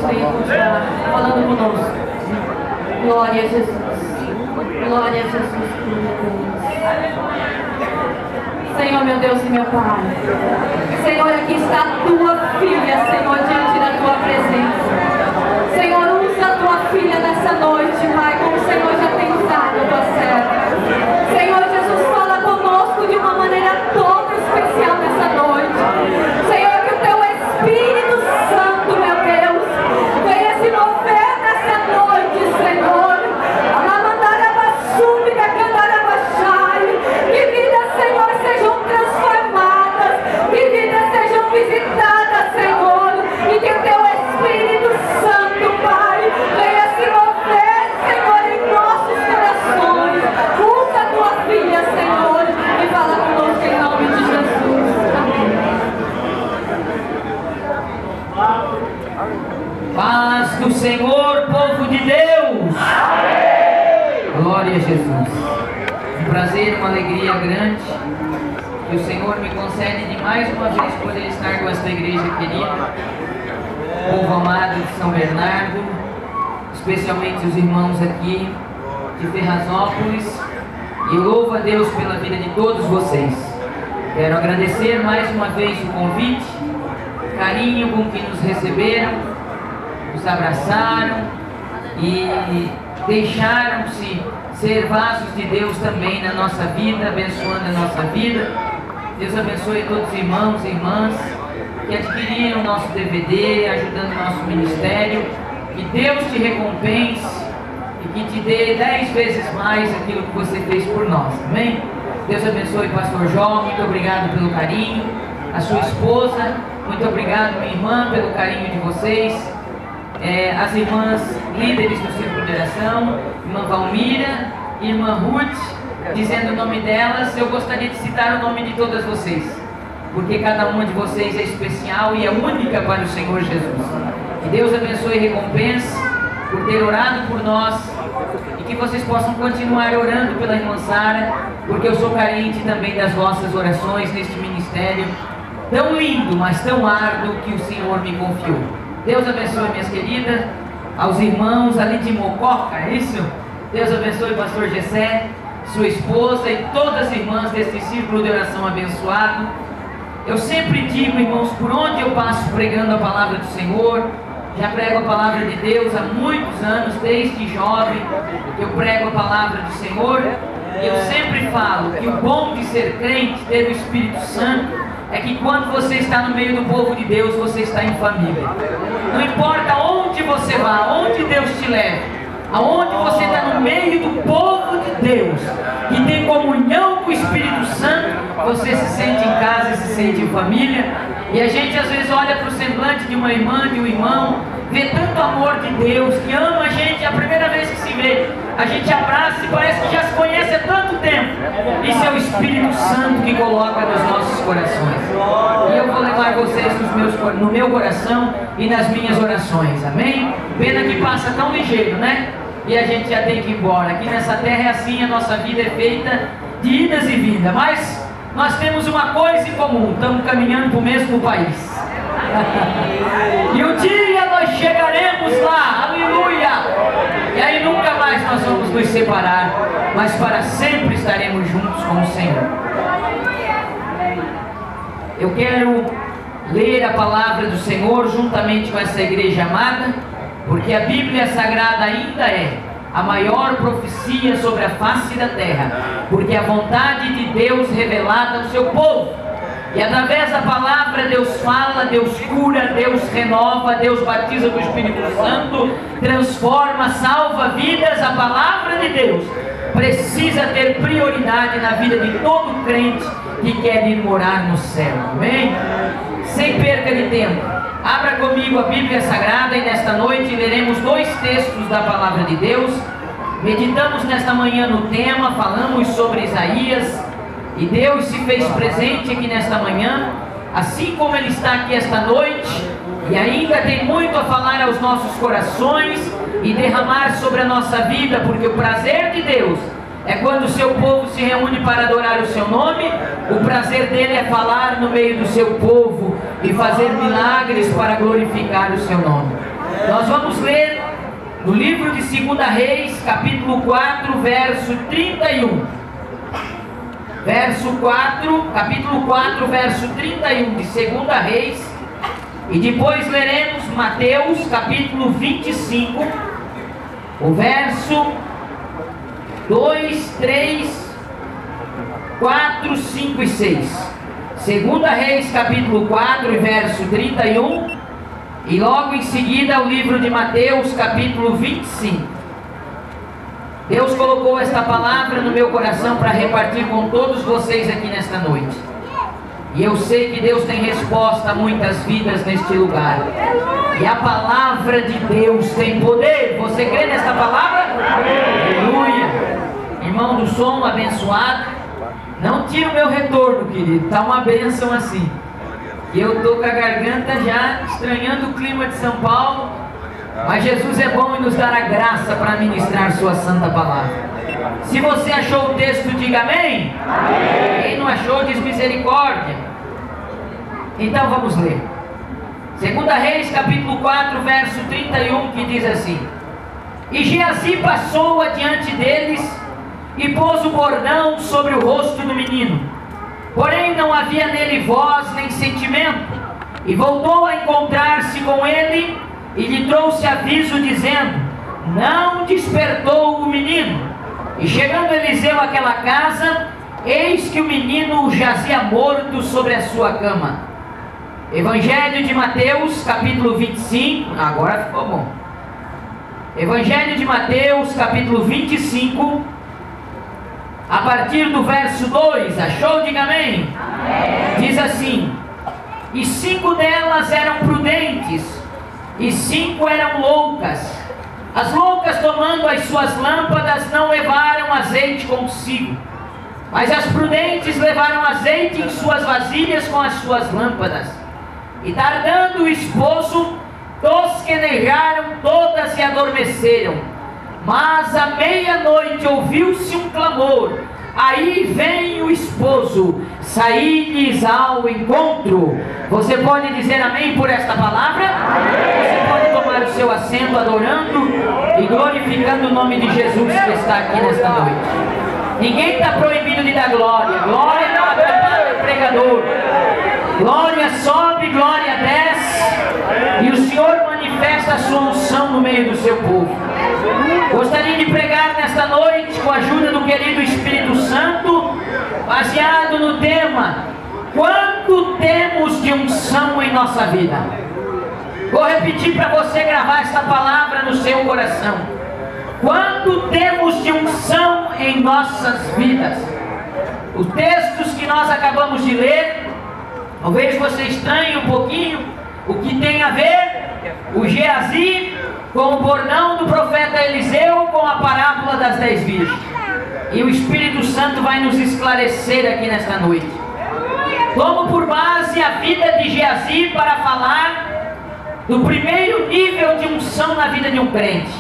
venha continuar falando conosco. Glória a Jesus. Glória a Jesus. Senhor, meu Deus e meu Pai. Senhor, aqui está a tua filha, Senhor, diante da tua presença. Senhor, usa a tua filha nessa noite, Pai, como o Senhor já tem usado a tua serva. Senhor Jesus, fala conosco de uma maneira toda especial nessa noite. Senhor, que o teu Espírito Santo, meu Deus, venha se mover nessa noite, Senhor. Que vidas, Senhor, sejam transformadas, que vidas sejam visitadas, Senhor, e que o teu Espírito Santo, Pai, venha se mover, Senhor, em nossos corações. Usa a tua filha, Senhor, e fala conosco em nome de Jesus. Amém. Paz do Senhor, povo de Deus. Amém. Glória a Jesus. Um prazer, uma alegria grande que o Senhor me concede de mais uma vez poder estar com esta igreja querida, povo amado de São Bernardo, especialmente os irmãos aqui de Ferrazópolis, e eu louvo a Deus pela vida de todos vocês. Quero agradecer mais uma vez o convite, o carinho com que nos receberam, nos abraçaram e deixaram-se ser vasos de Deus também na nossa vida, abençoando a nossa vida. Deus abençoe todos os irmãos e irmãs que adquiriram o nosso DVD, ajudando o nosso ministério. Que Deus te recompense e que te dê 10 vezes mais aquilo que você fez por nós. Amém? Deus abençoe o pastor Jó, muito obrigado pelo carinho. A sua esposa, muito obrigado, minha irmã, pelo carinho de vocês. As irmãs líderes do Círculo de Oração, irmã Valmira, irmã Ruth, dizendo o nome delas, eu gostaria de citar o nome de todas vocês, porque cada uma de vocês é especial e é única para o Senhor Jesus. Que Deus abençoe e recompense por ter orado por nós, e que vocês possam continuar orando pela irmã Sara, porque eu sou carente também das vossas orações neste ministério tão lindo, mas tão árduo que o Senhor me confiou. Deus abençoe, minhas queridas, aos irmãos ali de Mococa, é isso? Deus abençoe o pastor Gessé, sua esposa e todas as irmãs deste círculo de oração abençoado. Eu sempre digo, irmãos, por onde eu passo pregando a palavra do Senhor, já prego a palavra de Deus há muitos anos, desde jovem, eu prego a palavra do Senhor, e eu sempre falo que o bom de ser crente, ter o Espírito Santo, é que quando você está no meio do povo de Deus, você está em família. Não importa onde você vá, onde Deus te leve, aonde você está no meio do povo de Deus, que tem comunhão com o Espírito Santo, você se sente em casa e se sente em família. E a gente às vezes olha para o semblante de uma irmã, de um irmão, vê tanto amor de Deus, que ama a gente, a primeira vez que se vê, a gente abraça e parece que já se conhece há tanto tempo. Isso é o Espírito Santo que coloca nos nossos corações. E eu vou levar vocês no meu coração e nas minhas orações, amém? Pena que passa tão ligeiro, né? E a gente já tem que ir embora. Aqui nessa terra é assim, a nossa vida é feita de idas e vindas, mas nós temos uma coisa em comum, estamos caminhando para o mesmo país. E um dia nós chegaremos lá, aleluia! E aí nunca mais nós vamos nos separar, mas para sempre estaremos juntos com o Senhor. Eu quero ler a palavra do Senhor juntamente com essa igreja amada, porque a Bíblia Sagrada ainda é a maior profecia sobre a face da terra, porque a vontade de Deus revelada ao seu povo, e através da palavra Deus fala, Deus cura, Deus renova, Deus batiza com o Espírito Santo, transforma, salva vidas. A palavra de Deus precisa ter prioridade na vida de todo crente que quer ir morar no céu, amém? Sem perca de tempo, abra comigo a Bíblia Sagrada e nesta noite leremos 2 textos da palavra de Deus. Meditamos nesta manhã no tema, falamos sobre Isaías, e Deus se fez presente aqui nesta manhã, assim como Ele está aqui esta noite, e ainda tem muito a falar aos nossos corações e derramar sobre a nossa vida, porque o prazer de Deus é quando o seu povo se reúne para adorar o seu nome. O prazer dele é falar no meio do seu povo e fazer milagres para glorificar o seu nome. Nós vamos ler no livro de 2 Reis, capítulo 4, verso 31. Capítulo 4, verso 31 de 2 Reis. E depois leremos Mateus, capítulo 25, o verso 2, 3, 4, 5 e 6. 2 Reis, capítulo 4, verso 31. E logo em seguida o livro de Mateus, capítulo 25. Deus colocou esta palavra no meu coração para repartir com todos vocês aqui nesta noite. E eu sei que Deus tem resposta a muitas vidas neste lugar. E a palavra de Deus tem poder. Você crê nesta palavra? Aleluia. Irmão do som abençoado, não tira o meu retorno, querido. Está uma bênção assim. E eu estou com a garganta já estranhando o clima de São Paulo. Mas Jesus é bom e nos dará graça para ministrar sua santa palavra. Se você achou o texto, diga amém. Amém. Quem não achou, diz misericórdia. Então vamos ler. 2 Reis, capítulo 4, verso 31, que diz assim: E Geazi passou adiante deles e pôs o bordão sobre o rosto do menino. Porém não havia nele voz nem sentimento. E voltou a encontrar-se com ele e lhe trouxe aviso dizendo: Não despertou o menino. E chegando Eliseu àquela casa, eis que o menino jazia morto sobre a sua cama. Evangelho de Mateus, capítulo 25. Agora ficou bom. Evangelho de Mateus, capítulo 25, a partir do verso 2. Achou? Diga amém. Amém. Diz assim: E 5 delas eram prudentes, e 5 eram loucas. As loucas, tomando as suas lâmpadas, não levaram azeite consigo, mas as prudentes levaram azeite em suas vasilhas com as suas lâmpadas. E tardando o esposo, tosquenejaram todas e adormeceram. Mas à meia-noite ouviu-se um clamor: Aí vem o esposo, saí-lhes ao encontro. Você pode dizer amém por esta palavra? Você pode tomar o seu assento adorando e glorificando o nome de Jesus que está aqui nesta noite. Ninguém está proibido de dar glória. Glória não atrapalha o pregador. Glória sobe, glória desce, e o Senhor manifesta a sua unção no meio do seu povo. Gostaria de pregar nesta noite com a ajuda do querido Espírito Santo, baseado no tema: quanto temos de unção em nossa vida? Vou repetir para você gravar esta palavra no seu coração. Quanto temos de unção em nossas vidas? Os textos que nós acabamos de ler, talvez você estranhe um pouquinho o que tem a ver o Geazi com o bordão do profeta Eliseu, com a parábola das 10 virgens. E o Espírito Santo vai nos esclarecer aqui nesta noite. Tomo por base a vida de Geazi para falar do primeiro nível de unção na vida de um crente.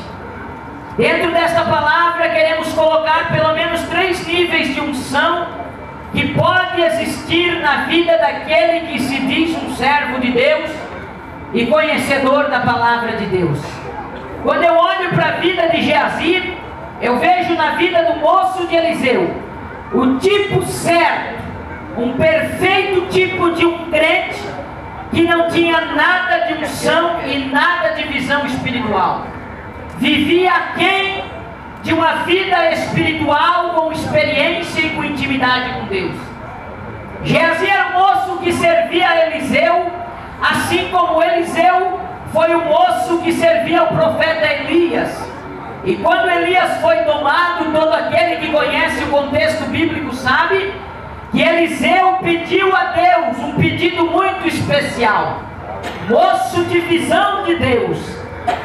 Dentro desta palavra queremos colocar pelo menos 3 níveis de unção que pode existir na vida daquele que se diz um servo de Deus e conhecedor da palavra de Deus. Quando eu olho para a vida de Geazi, eu vejo na vida do moço de Eliseu o tipo certo, um perfeito tipo de um crente que não tinha nada de unção e nada de visão espiritual. Vivia aquém de uma vida espiritual com experiência e com intimidade com Deus. Geazi era um moço que servia a Eliseu, assim como Eliseu foi o moço que servia ao profeta Elias. E quando Elias foi tomado, todo aquele que conhece o contexto bíblico sabe que Eliseu pediu a Deus um pedido muito especial: moço de visão de Deus.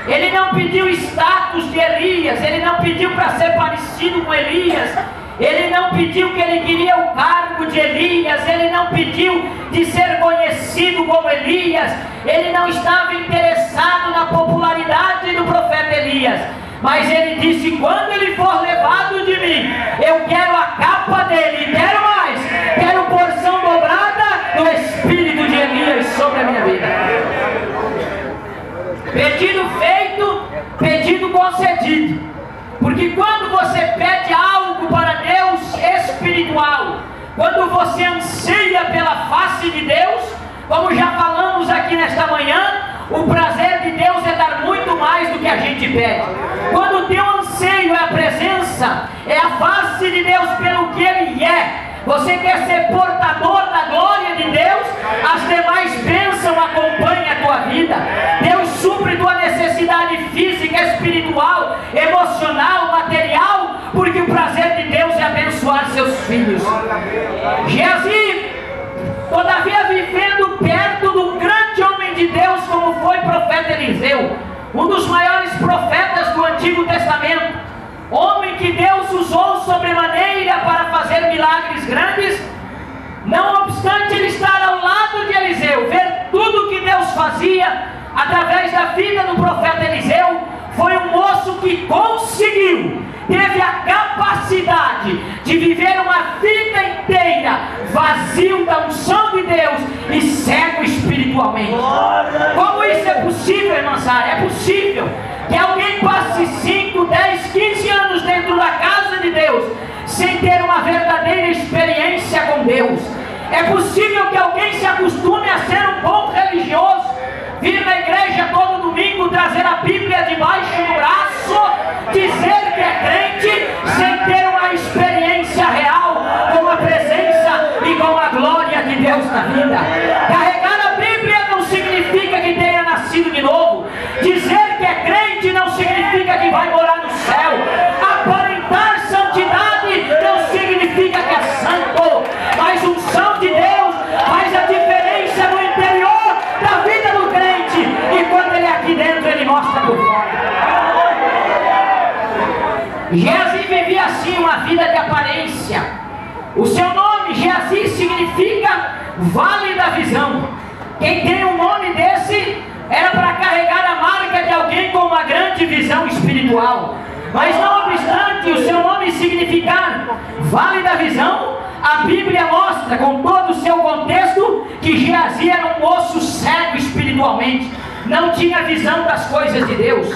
Ele não pediu status de Elias, ele não pediu para ser parecido com Elias, ele não pediu que ele queria o cargo de Elias, ele não pediu de ser conhecido como Elias, ele não estava interessado na popularidade do profeta Elias, mas ele disse: quando ele for levado de mim, eu quero a capa dele, e quero mais, quero porção dobrada do espírito de Elias sobre a minha vida. Pedido feito, pedido concedido. Porque quando você pede algo para Deus espiritual, quando você anseia pela face de Deus, como já falamos aqui nesta manhã, o prazer de Deus é dar muito mais do que a gente pede. Quando o teu anseio é a presença, é a face de Deus pelo que Ele é, você quer ser portador da glória de Deus, as demais bênçãos acompanham a tua vida. Deus supre tua necessidade física, espiritual, emocional, material, porque o prazer de Deus é abençoar seus filhos. Geazi, todavia, vivendo perto do grande homem de Deus, como foi o profeta Eliseu, um dos maiores profetas do Antigo Testamento, homem que Deus usou sobremaneira para fazer milagres grandes, não obstante ele estar ao lado de Eliseu, ver tudo que Deus fazia através da vida do profeta Eliseu, foi um moço que conseguiu, teve a capacidade de viver uma vida inteira vazio da unção de Deus e cego espiritualmente. Como isso é possível, irmã Sara? É possível que alguém passe 5, 10, 15 anos dentro da casa de Deus sem ter uma verdadeira experiência com Deus. É possível que alguém se acostume a ser um bom religioso, vir na igreja todo domingo, trazer a Bíblia debaixo do braço, dizer que é crente, sem ter uma experiência real com a presença e com a glória de Deus na vida. Carregar a Bíblia não significa que tenha nascido de novo. Dizer que é crente não significa que vai morar no céu. Aparentar santidade não significa que é santo. Mas unção de Deus faz a diferença no interior da vida do crente, e quando ele é aqui dentro, ele mostra por fora. Geazi vivia assim uma vida de aparência. O seu nome, Geazi, significa Vale da Visão. Quem tem um nome desse era para carregar a marca de alguém com uma grande visão espiritual. Mas não obstante o seu nome significar Vale da Visão, a Bíblia mostra, com todo o seu contexto, que Geazi era um moço cego espiritualmente, não tinha visão das coisas de Deus.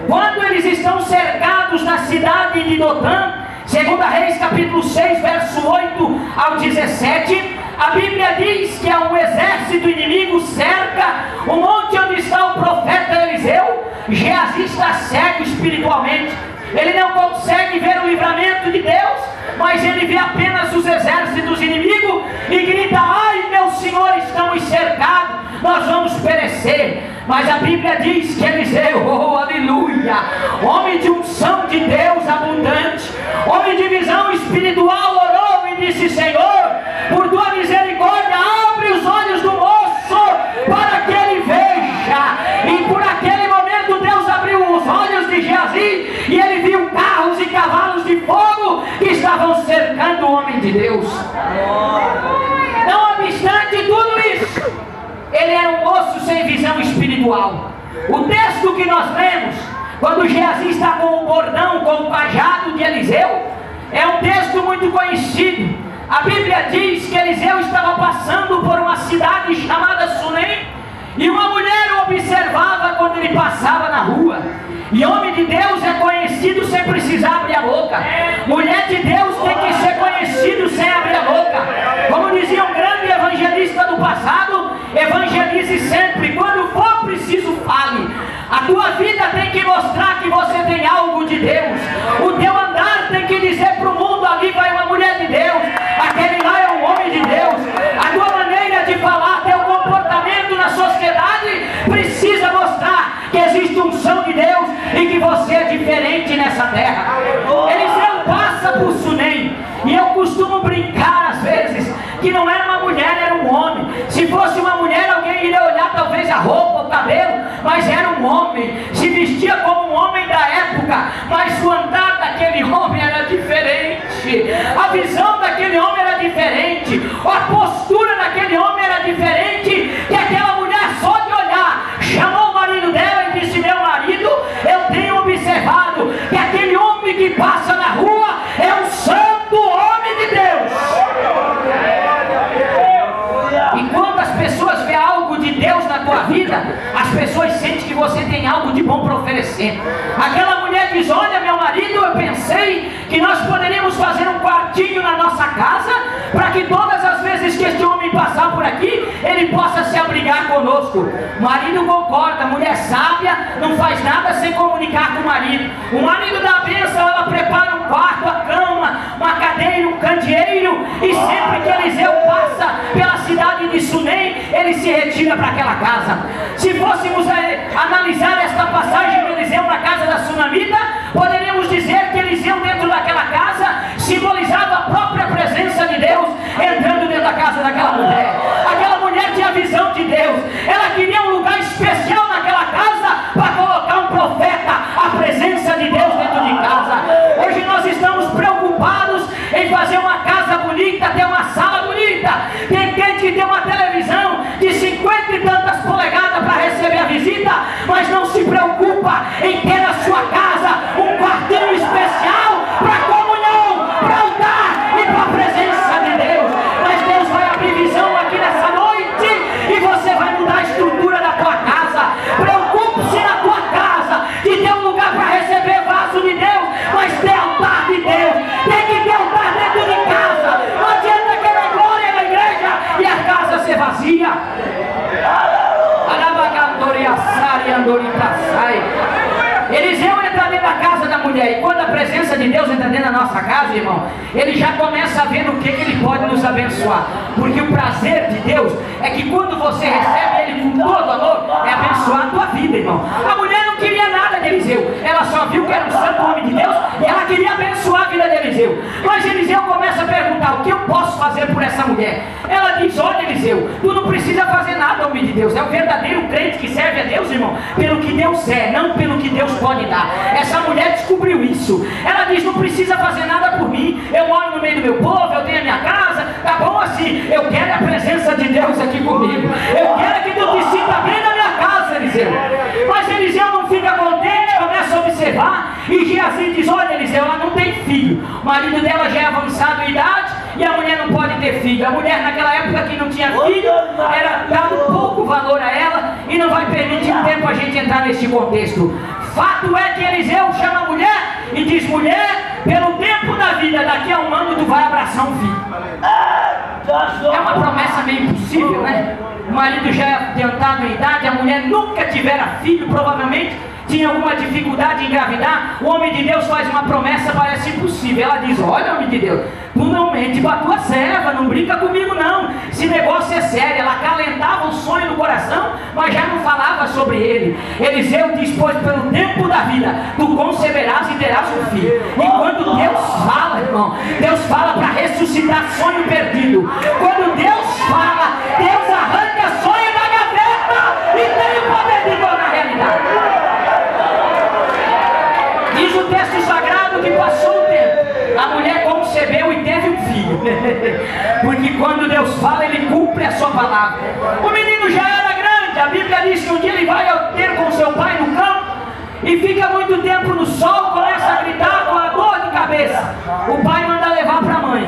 Quando eles estão cercados na cidade de Dotã, 2 Reis capítulo 6, verso 8 ao 17, a Bíblia diz que um exército inimigo cerca o monte onde está o profeta Eliseu. Geazi está cego espiritualmente, ele não consegue ver o livramento de Deus, mas ele vê apenas os exércitos inimigos e grita: ai meu Senhor, estamos cercados, nós vamos perecer. Mas a Bíblia diz que Eliseu, oh aleluia, homem de unção de Deus abundante, homem de visão espiritual, orou e disse: Senhor, por tua misericórdia, abre os olhos do moço para que ele veja. E por aquele momento Deus abriu os olhos de Geazi e ele viu carros e cavalos de fogo que estavam cercando o homem de Deus. Não obstante tudo isso, ele era um moço sem visão espiritual. O texto que nós lemos, quando Geazi está com o bordão, com o cajado de Eliseu, é um texto muito conhecido. A Bíblia diz que Eliseu estava passando por uma cidade chamada Sunem, e uma mulher o observava quando ele passava na rua. E homem de Deus é conhecido sem precisar abrir a boca. Mulher de Deus tem que ser conhecido sem abrir a boca. Como dizia um grande evangelista do passado: evangelize sempre, quando for preciso fale. A tua vida tem que mostrar que você tem algo de Deus. O teu andar tem que dizer para o mundo: ali vai uma mulher de Deus, aquele lá é um homem de Deus. A tua maneira de falar, teu comportamento na sociedade precisa mostrar que existe unção de Deus e que você é diferente nessa terra. Eliseu passa por Sunem, e eu costumo brincar às vezes que não era uma mulher, era um homem. Se fosse uma mulher, alguém iria olhar talvez a roupa, o cabelo, mas era um homem, se vestia como um homem da época, mas o andar daquele homem era diferente, a visão daquele homem era diferente, a postura daquele homem era diferente, que aquela mulher só de olhar, chamou o marido dela e disse: meu marido, eu tenho observado que aquele homem que passa na rua é um santo homem de Deus. E quando as pessoas veem algo de Deus na tua vida, as pessoas sentem que você tem concorda. Mulher sábia não faz nada sem comunicar com o marido. O marido dá a bênção, ela prepara um quarto, a cama, uma cadeira, um candeeiro, e sempre que Eliseu passa pela cidade de Sunem, ele se retira para aquela casa. Se fôssemos analisar esta passagem de Eliseu na casa da sunamita, poderíamos dizer que Eliseu dentro daquela casa simbolizava a própria presença de Deus entrando dentro da casa daquela mulher. Aquela mulher tinha a visão de Deus, ela queria um lugar especial naquela casa para colocar um profeta, a presença de Deus dentro de casa. Hoje nós estamos preocupados em fazer uma casa bonita, ter uma sala bonita. Tem gente que tem uma televisão de 50 e tantas polegadas para receber a visita, mas não se preocupa em ter na sua casa um quartinho especial para comunhão, para altar e para a presença de Deus. Mas Deus vai abrir visão aqui nessa noite e você vai mudar a estrutura da tua casa. Preocupe-se na tua casa de ter um lugar para receber vaso de Deus, mas ter altar de Deus. Tem que ter altar dentro de casa. Não adianta querer glória na igreja e a casa ser vazia. Eliseu entra dentro da casa da mulher, e quando a presença de Deus entra dentro da nossa casa, irmão, ele já começa a ver no que ele pode nos abençoar. Porque o prazer de Deus é que quando você recebe ele com todo amor, é abençoar a tua vida, irmão. A mulher não queria nada de Eliseu, ela só viu que era um santo homem de Deus e ela queria abençoar a vida de Eliseu. Mas Eliseu começa a perguntar: o que eu posso fazer por essa mulher? Ela diz: olha, Eliseu, tu não precisa fazer nada, homem de Deus. É o verdadeiro crente que serve a Deus, irmão, pelo que Deus é, não pelo que Deus pode dar. Essa mulher descobriu isso. Ela diz: não precisa fazer nada por mim, eu moro no meio do meu povo, eu tenho a minha casa, tá bom assim, eu quero a presença de Deus aqui comigo, eu quero que tu te sinta bem na minha casa, Eliseu. Mas Eliseu não fica contente, começa a observar, e Geazi diz: olha, Eliseu, ela não tem filho, o marido dela já é avançado em idade, e a mulher não pode ter filho. A mulher naquela época que não tinha filho, era dado pouco valor a ela, e não vai permitir um tempo a gente entrar nesse contexto. Fato é que Eliseu chama a mulher e diz: mulher, pelo tempo da vida, daqui a um ano tu vai abraçar um filho. É uma promessa meio impossível, né? O marido já é adiantado em idade, a mulher nunca tivera filho, provavelmente tinha alguma dificuldade em engravidar. O homem de Deus faz uma promessa, parece impossível. Ela diz: olha, homem de Deus, tu não mente para a tua serva, não brinca comigo não, esse negócio é sério. Ela acalentava o sonho no coração, mas já não falava sobre ele. Eliseu diz: pois pelo tempo da vida tu conceberás e terás um filho. E quando Deus fala, irmão, Deus fala para ressuscitar sonho perdido. Quando Deus fala, Deus arranca sonho da gaveta e tem o poder de tornar realidade. Diz o texto sagrado que passou o tempo, a mulher concebeu e teve um filho. Porque quando Deus fala, ele cumpre a sua palavra. O menino já era grande, a Bíblia diz que um dia ele vai ter com seu pai no campo e fica muito tempo no sol, começa a gritar com a dor de cabeça. O pai manda levar para a mãe.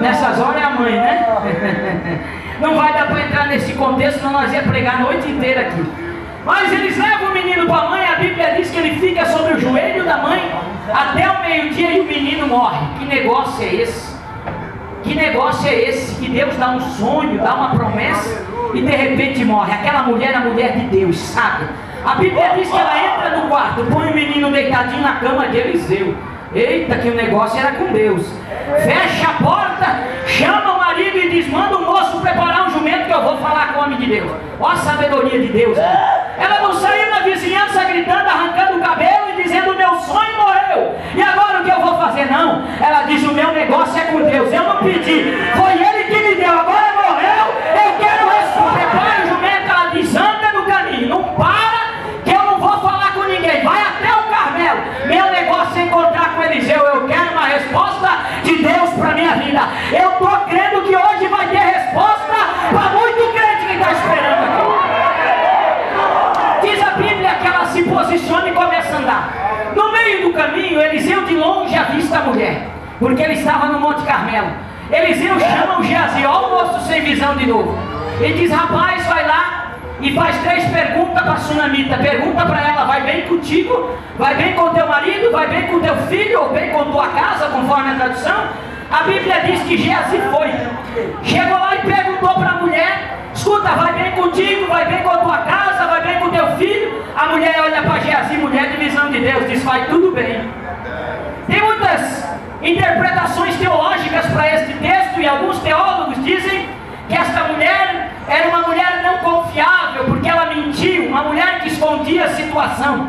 Nessas horas é a mãe, né? Não vai dar para entrar nesse contexto, senão nós ia pregar a noite inteira aqui. Mas eles levam o menino para a mãe. A Bíblia diz que ele fica sobre o joelho da mãe até o meio-dia e o menino morre. Que negócio é esse? Que negócio é esse? Que Deus dá um sonho, dá uma promessa e de repente morre. Aquela mulher é a mulher de Deus, sabe? A Bíblia diz que ela entra no quarto, põe o menino deitadinho na cama de Eliseu. Eita, que o negócio era com Deus. Fecha a porta, chama o marido e diz: manda o moço preparar um jumento que eu vou falar com o homem de Deus. Olha a sabedoria de Deus, né? Ela não saiu na vizinhança gritando, arrancando o cabelo e dizendo: meu sonho morreu, e agora o que eu vou fazer? Não, ela diz: o meu negócio é com Deus, eu não pedi, foi Ele que me deu, agora morreu, eu quero isso. Prepara o jumento. Ela diz: anda no caminho, não para, que eu não vou falar com ninguém, vai até o Carmelo, meu negócio é encontrar com Eliseu, eu quero uma resposta de Deus para minha vida. Eu estou crendo que hoje vai ter resposta para muito crente que está esperando aqui. Diz a Bíblia que ela se posiciona e começa a andar. No meio do caminho, Eliseu de longe avista a mulher, porque ele estava no Monte Carmelo. Eliseu chama o Geazi, olha o moço sem visão de novo. Ele diz: rapaz, vai lá e faz 3 perguntas para a sunamita. Pergunta para ela: vai bem contigo? Vai bem com teu marido? Vai bem com teu filho? Ou bem com tua casa, conforme a tradução? A Bíblia diz que Geazi foi. Chegou lá e perguntou para a mulher: escuta, vai bem contigo, vai bem com a tua casa, vai bem com o teu filho. A mulher olha para Geazi, mulher de visão de Deus, diz, vai tudo bem. Tem muitas interpretações teológicas para este texto, e alguns teólogos dizem que esta mulher era uma mulher não confiável, porque ela mentiu, uma mulher que escondia a situação.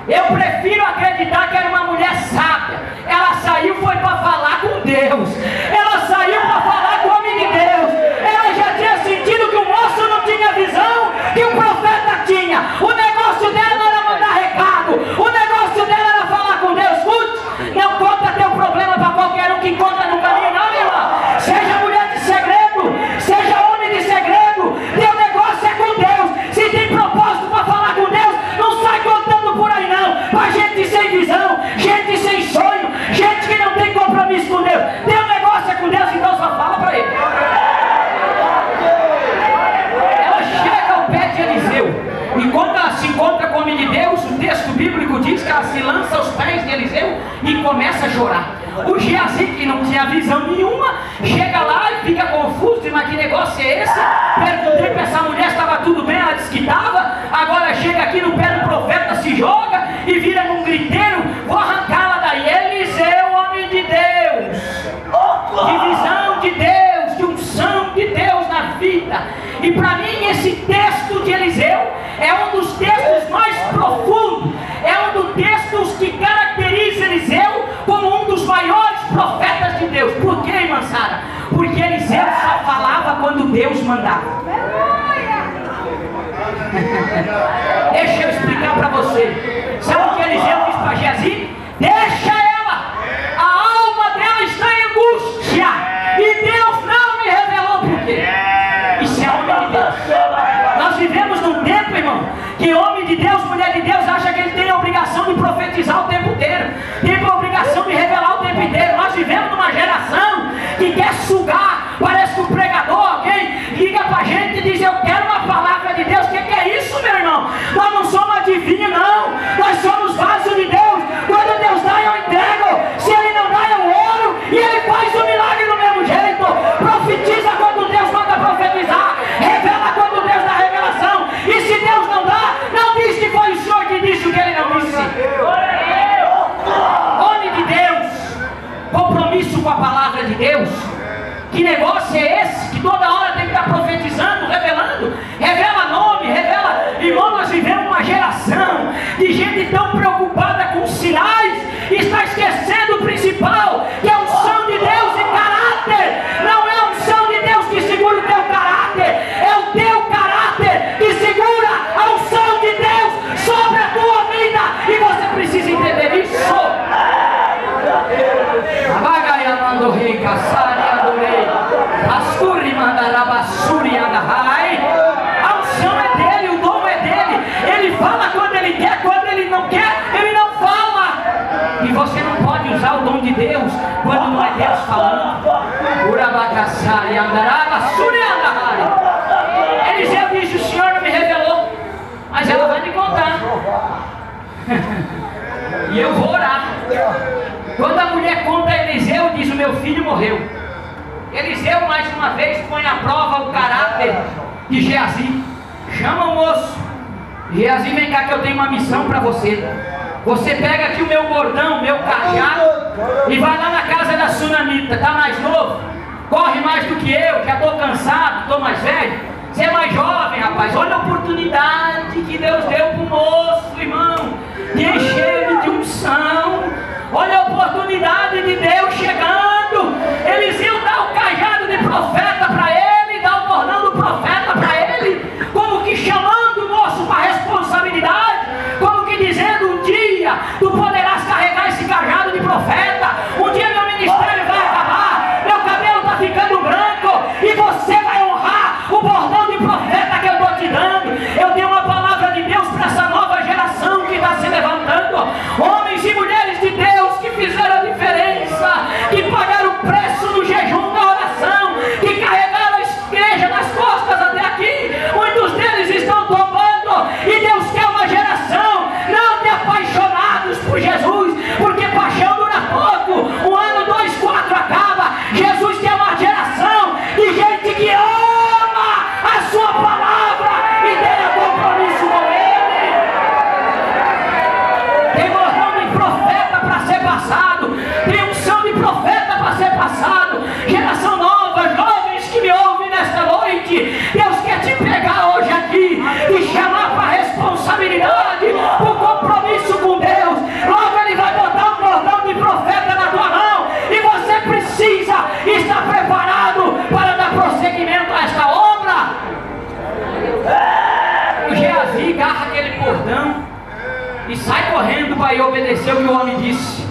Eu prefiro acreditar que era uma mulher sábia. Ela saiu, foi para falar com Deus. Ela saiu para falar com o homem de Deus. Ela já tinha sentido que o moço não tinha visão que o profeta tinha. O negócio dela era mandar recado. O negócio dela era falar com Deus. Escute, não conta teu problema para qualquer um que encontra no caminho, não, minha irmã. Seja mulher de segredo, seja homem de segredo. Teu negócio é com Deus. Se tem propósito para falar com Deus, não sai contando por aí não. Para gente sem visão, gente sem sonho, gente que não tem compromisso com Deus. Teu negócio é com Deus, então só fala para ele. Ela chega ao pé de Eliseu, e quando ela se encontra com o homem de Deus, o texto bíblico diz que ela se lança aos pés de Eliseu e começa a chorar. O Geazi, que não tinha visão nenhuma, chega lá e fica confuso, mas que negócio é esse? Perguntei para essa mulher se estava tudo bem, ela disse que estava. Agora chega aqui no pé do profeta, se joga e vira num griteiro, vou arrancá-la daí. Eliseu, homem de Deus, de visão de Deus, de unção de Deus na vida. E para mim esse texto de Eliseu é um dos textos mais profundos, é um dos textos que caracteriza Eliseu como um dos maiores profetas de Deus. Por quê, irmã Sara? Porque Eliseu só falava quando Deus mandava. Deixa eu explicar para você. Sabe o que Eliseu disse para Geazi? Deixa ela, a alma dela está em angústia, e Deus não me revelou por quê. Isso é homem de Deus. Nós vivemos num tempo, irmão, que homem de Deus, mulher de Deus, acha que ele tem a obrigação de profetizar o tempo inteiro, tem a obrigação de revelar o tempo inteiro. Nós vivemos numa geração que quer sugar. Parece que o pregador, alguém liga pra gente e diz, eu quero uma palavra de Deus. O que é isso, meu irmão? Nós não somos adivinhos, não. Nós somos vasos de Deus. Quando Deus dá, eu entrego. Se Ele não dá, eu oro, e Ele faz o milagre do mesmo jeito. Profetiza quando Deus manda profetizar, revela quando Deus dá revelação. E se Deus não dá, não diz que foi o Senhor que disse o que Ele não disse. Homem de Deus, compromisso com a palavra de Deus. Que negócio é esse? Que toda hora tem que estar profetizando, revelando. Revela nome, revela. Irmão, nós vivemos uma geração de gente tão preocupada com sinais, e está esquecendo o principal, que é a unção de Deus em caráter. Não é a unção de Deus que segura o teu caráter, é o teu caráter que segura a unção de Deus sobre a tua vida. E você precisa entender isso. A unção é dele, o dom é dele. Ele fala quando ele quer, quando ele não quer, ele não fala. E você não pode usar o dom de Deus quando não é Deus falando. Eliseu disse, o Senhor não me revelou, mas ela vai me contar. E eu vou orar. Quando a mulher conta a Eliseu, diz, o meu filho morreu. Eliseu mais uma vez põe à prova o caráter de Geazi. Chama o moço. Geazi, vem cá que eu tenho uma missão para você. Você pega aqui o meu bordão, o meu cajado, e vai lá na casa da sunamita. Está mais novo? Corre mais do que eu, já estou cansado, estou mais velho. Você é mais jovem, rapaz. Olha a oportunidade que Deus deu para o moço, irmão, de encher ele de unção. Olha a oportunidade de Deus chegando. Eliseu dá o cajado de profeta para ele, dá o bordão do profeta para ele, como que chamando o moço para responsabilidade, como que dizendo, um dia tu poderás carregar esse cajado de profeta, um dia meu ministério vai acabar, meu cabelo está ficando branco, e você vai honrar o bordão de profeta que eu estou te dando. Eu tenho uma palavra de Deus para essa nova geração que está se levantando, homens e mulheres de Deus que fizeram obedeceu o que o homem disse.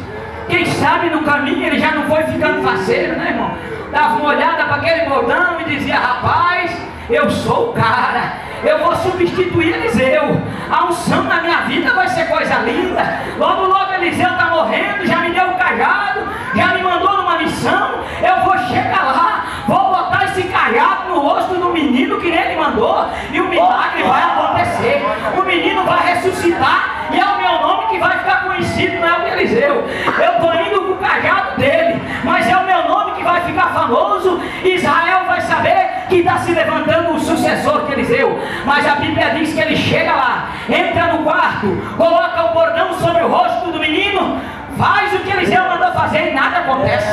Quem sabe no caminho ele já não foi ficando faceiro, né, irmão? Dava uma olhada para aquele bordão e dizia: rapaz, eu sou o cara, eu vou substituir Eliseu. A unção na minha vida vai ser coisa linda. Logo, logo Eliseu está morrendo, já me deu um cajado, já me mandou numa missão. Eu vou chegar lá, vou botar esse cajado no rosto do menino que ele mandou, e o milagre vai acontecer. O menino vai ressuscitar, e é o meu nome que vai ficar conhecido, não é o de Eliseu. Eu estou indo com o cajado dele, mas é o meu nome que vai ficar famoso. Israel vai saber que está se levantando o sucessor de Eliseu. Mas a Bíblia diz que ele chega lá, entra no quarto, coloca o bordão sobre o rosto do menino, faz o que Eliseu mandou fazer e nada acontece.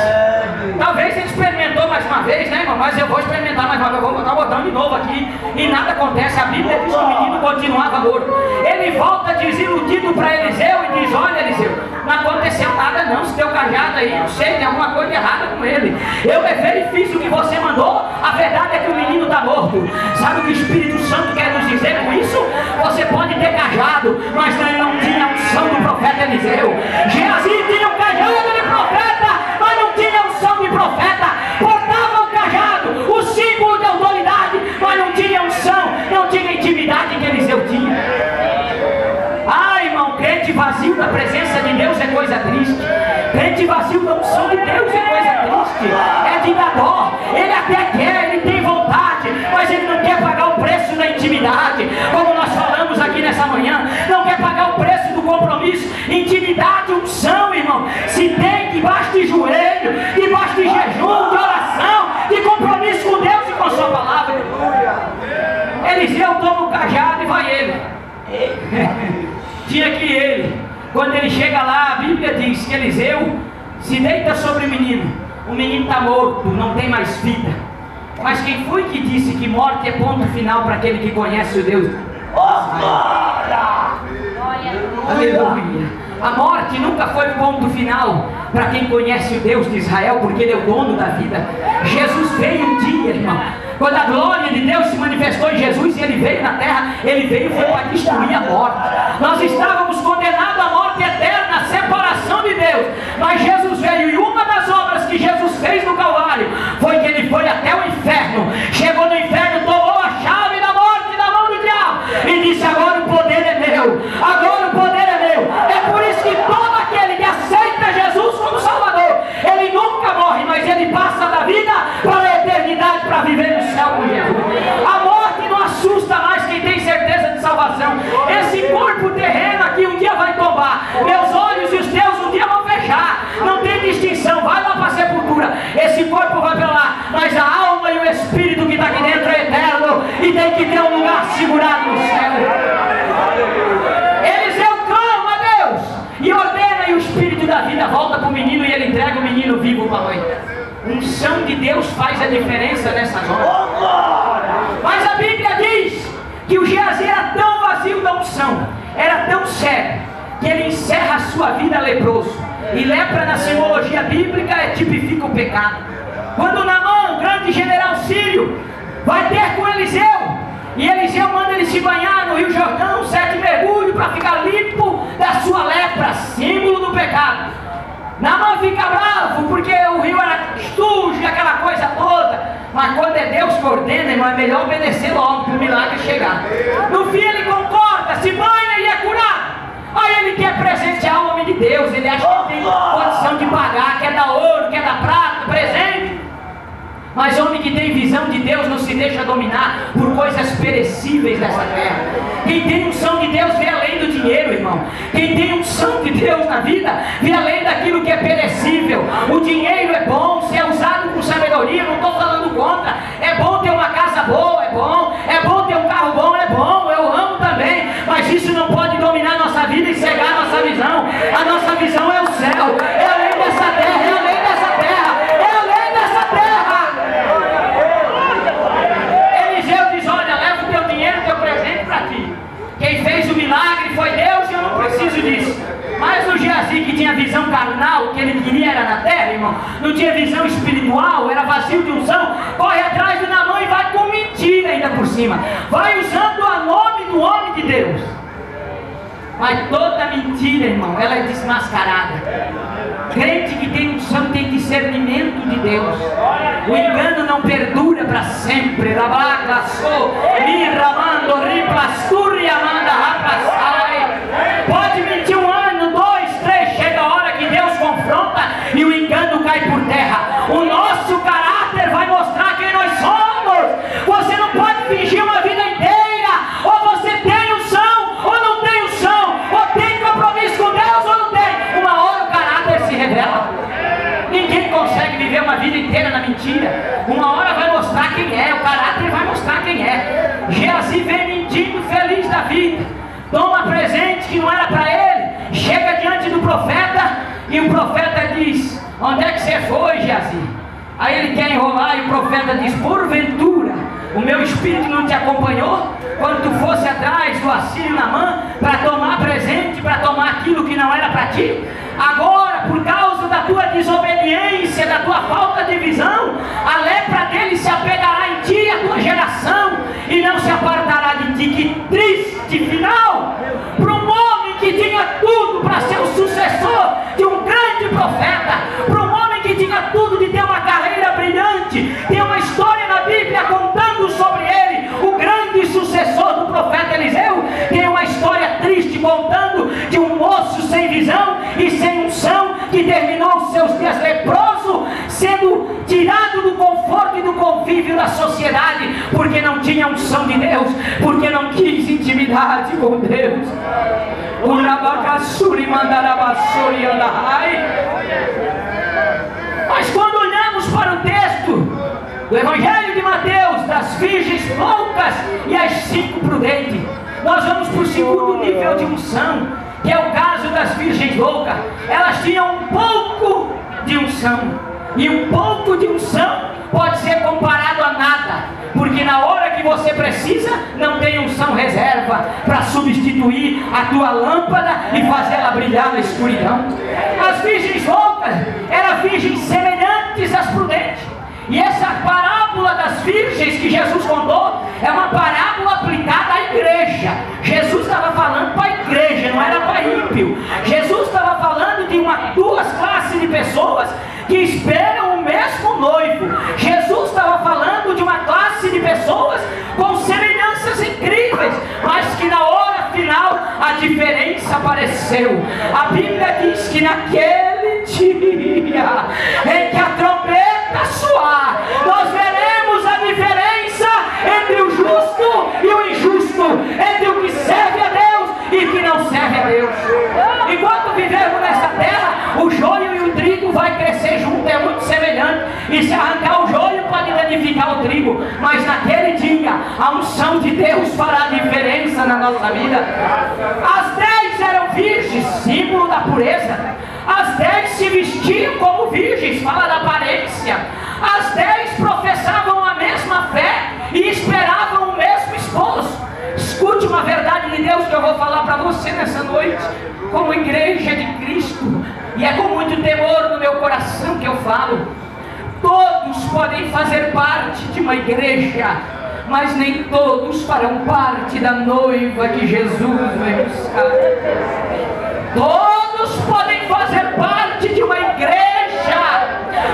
Talvez ele experimentou mais uma vez, né, irmão? Mas eu vou experimentar mais uma vez, eu vou botar o botão de novo aqui e nada acontece. A Bíblia diz que o menino continuava morto. Ele volta desiludido para Eliseu e diz: olha, Eliseu, não aconteceu nada não, esse teu cajado aí, não sei, tem alguma coisa errada com ele. Eu levei e fiz o que você mandou, a verdade é que o menino está morto. Sabe o que o Espírito Santo quer nos dizer com isso? Você pode ter cajado, mas ele não tinha a unção do profeta Eliseu. Geazi tinha um cajado de profeta, mas não tinha unção de profeta. Portava o cajado, o símbolo de autoridade, mas não tinha unção, não tinha intimidade que Eliseu tinha. Ah, irmão, crente vazio da presença de Deus é coisa triste. Crente vazio da unção de Deus é coisa triste. É de dar dó. Ele até quer, ele tem vontade, mas ele não quer pagar o preço da intimidade. Como nós falamos aqui nessa manhã, não quer pagar o preço do compromisso. Intimidade, unção, irmão, se tem debaixo de joelho, debaixo de jejum, de oração, de compromisso com Deus e com a sua palavra. Eliseu toma o cajado e vai ele. Tinha que ir ele. Quando ele chega lá, a Bíblia diz que Eliseu se deita sobre o menino está morto, não tem mais vida. Mas quem foi que disse que morte é ponto final para aquele que conhece o Deus? Aleluia. A morte nunca foi ponto final para quem conhece o Deus de Israel, porque ele é o dono da vida. Jesus veio um dia, irmão, quando a glória de Deus se manifestou em Jesus e ele veio na terra, ele veio foi para destruir a morte. Nós estávamos condenados à morte eterna, à separação de Deus, mas Jesus veio, e uma das obras que Jesus fez no Calvário foi que ele foi até o inferno, chegou no inferno, tomou a chave da morte da mão do diabo e disse: agora o poder é meu, agora o poder é meu. É por isso que todo aquele que aceita Jesus como Salvador, ele nunca morre, mas ele passa da vida para a eternidade, para viver no céu com Jesus. A morte não assusta mais quem tem certeza de salvação. Esse corpo terreno aqui um dia vai tombar, meus olhos e os teus um dia vão fechar, não tem distinção, vai lá para a sepultura, esse corpo vai para lá, mas a alma e o espírito que está aqui dentro é eterno e tem que ter um lugar segurado no céu. Eliseu clama a Deus e ordena, e o espírito da vida volta para o menino e ele entrega o menino vivo para a mãe. Unção de Deus faz a diferença nessas horas. Mas a Bíblia diz que o Geazi era tão vazio da unção, era tão sério, que ele encerra a sua vida leproso. E lepra na simbologia bíblica tipifica o pecado. Quando Naamã, grande general sírio, vai ter com Eliseu, e Eliseu manda ele se banhar no Rio Jordão, 7 mergulhos para ficar limpo da sua lepra, símbolo do pecado. Naamã fica bravo porque o rio era sujo, aquela coisa toda. Mas quando é Deus que ordena, irmão, é melhor obedecer logo para o milagre chegar. No fim ele concorda, se banha e é curado. Aí ele quer presentear o homem de Deus, ele acha que tem condição de pagar, quer dar ouro, quer dar prata, presente. Mas homem que tem visão de Deus não se deixa dominar por coisas perecíveis dessa terra. Quem tem unção de Deus vê além do dinheiro, irmão. Quem tem unção de Deus na vida vê além daquilo que é perecível. O dinheiro é bom, se é usado com sabedoria, não estou falando contra. É bom ter uma casa boa, é bom ter um carro bom, é bom, eu amo também. Mas isso não pode dominar a nossa vida e cegar a nossa visão. A nossa visão é o céu, é além dessa terra, é além dessa terra, é além dessa terra. Eliseu diz: olha, leva o teu dinheiro, o teu presente para ti. Quem fez o milagre foi Deus e eu não preciso disso. Mas o Geazi, que tinha visão carnal, o que ele queria era na terra, irmão, não tinha visão espiritual, era vazio de unção, corre atrás do Naamã e vai com mentira ainda por cima, vai usando o nome do homem de Deus. Mas toda mentira, irmão, ela é desmascarada. Crente que tem unção tem discernimento de Deus. O engano não perdura para sempre. Pode mentir 1 ano, 2, 3, chega a hora que Deus confronta e o engano cai por terra. O nosso caráter vai mostrar quem nós somos. Você não pode fingir uma vida inteira. Ou você tem unção ou não tem unção. Ou tem compromisso com Deus ou não tem. Uma hora o caráter se revela. Ninguém consegue viver uma vida inteira na mentira. Uma hora vai mostrar quem é. O caráter vai mostrar quem é. Geazi vem mentindo, feliz da vida. Toma presente que não era para ele. Chega diante do profeta e o profeta diz: onde é que você foi, Geazi? Aí ele quer enrolar e o profeta diz: porventura o meu espírito não te acompanhou quando tu fosse atrás do Assírio Naamã para tomar presente, para tomar aquilo que não era para ti? Agora, por causa da tua desobediência, da tua falta de visão, a lepra dele se apegará em ti, a tua geração, e não se apartará de ti. Que triste final para um homem que tinha tudo para ser o sucessor de um grande profeta, para um homem que tinha tudo de ter uma carreira brilhante. Tem uma história na Bíblia contando sobre ele, o grande sucessor do profeta Eliseu. Tem uma história triste contando de um moço sem visão e sem unção, que terminou os seus dias leproso, sendo tirado do conforto e do convívio da sociedade, porque não tinha unção de Deus, porque não quis intimidade com Deus. Mas quando olhamos para o texto do Evangelho de Mateus, das virgens loucas e as 5 prudentes, nós vamos para o segundo nível de unção, que é o caso das virgens loucas. Elas tinham um pouco de unção, e um pouco de unção pode ser comparado a nada, porque na hora que você precisa, não tem unção reserva para substituir a tua lâmpada e fazê-la brilhar na escuridão. As virgens loucas eram virgens semelhantes às prudentes. E essa parábola das virgens que Jesus contou é uma parábola aplicada à igreja. Jesus estava falando para a igreja, não era para ímpio. Jesus estava falando de duas classes de pessoas que esperam o mesmo noivo. Jesus estava falando de uma classe de pessoas com semelhanças incríveis, mas que na hora final a diferença apareceu. A Bíblia diz que naquele dia em que a trombeta soar, nós veremos a diferença entre o justo e o injusto, entre o que serve a Deus e o que não serve a Deus. Enquanto vivermos nessa terra, o joio e o trigo vai crescer junto, é muito semelhante, e se arrancar o joio pode danificar o trigo, mas naquele dia a unção de Deus fará diferença na nossa vida. As 10 eram virgens, símbolo da pureza. As 10 se vestiam como virgens, fala da aparência. As 10 professavam a mesma fé e esperavam o mesmo esposo. Escute uma verdade de Deus que eu vou falar para você nessa noite, como igreja de Cristo, e é com muito temor no meu coração que eu falo. Todos podem fazer parte de uma igreja, mas nem todos farão parte da noiva que Jesus vai buscar. Todos podem fazer parte de uma igreja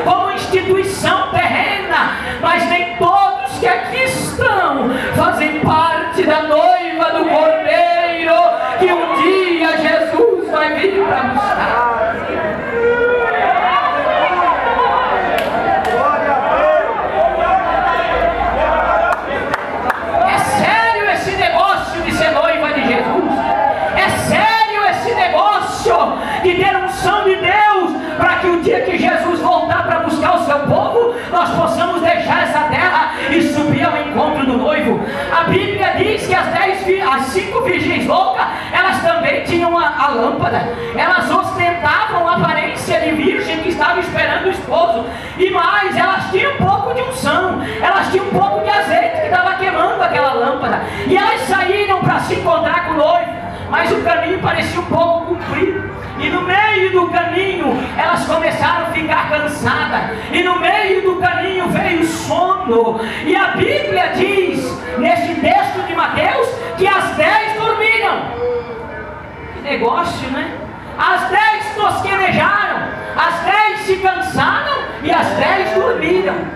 como instituição terrena, mas nem todos que aqui estão fazem parte da noiva do Cordeiro que um dia Jesus vai vir para buscar. É sério esse negócio de ser noiva de Jesus. É sério esse negócio de ter unção de Deus, para que o dia que Jesus voltar para buscar o seu povo, nós possamos deixar essa terra e subir ao encontro do noivo. A Bíblia diz que as 5 virgens loucas, elas também tinham a lâmpada. Elas ostentavam a aparência de virgem que estava esperando o esposo. E mais, elas tinham um pouco de unção, elas tinham um pouco de azeite que estava queimando aquela lâmpada. E elas saíram para se encontrar com o noivo, mas o caminho parecia um pouco comprido. E no meio do caminho elas começaram a ficar cansadas, e no meio do caminho veio sono. E a Bíblia diz, neste texto de Mateus, que as 10 dormiram. negócio, né? As 10 tosquenejaram, as 10 se cansaram e as 10 dormiram.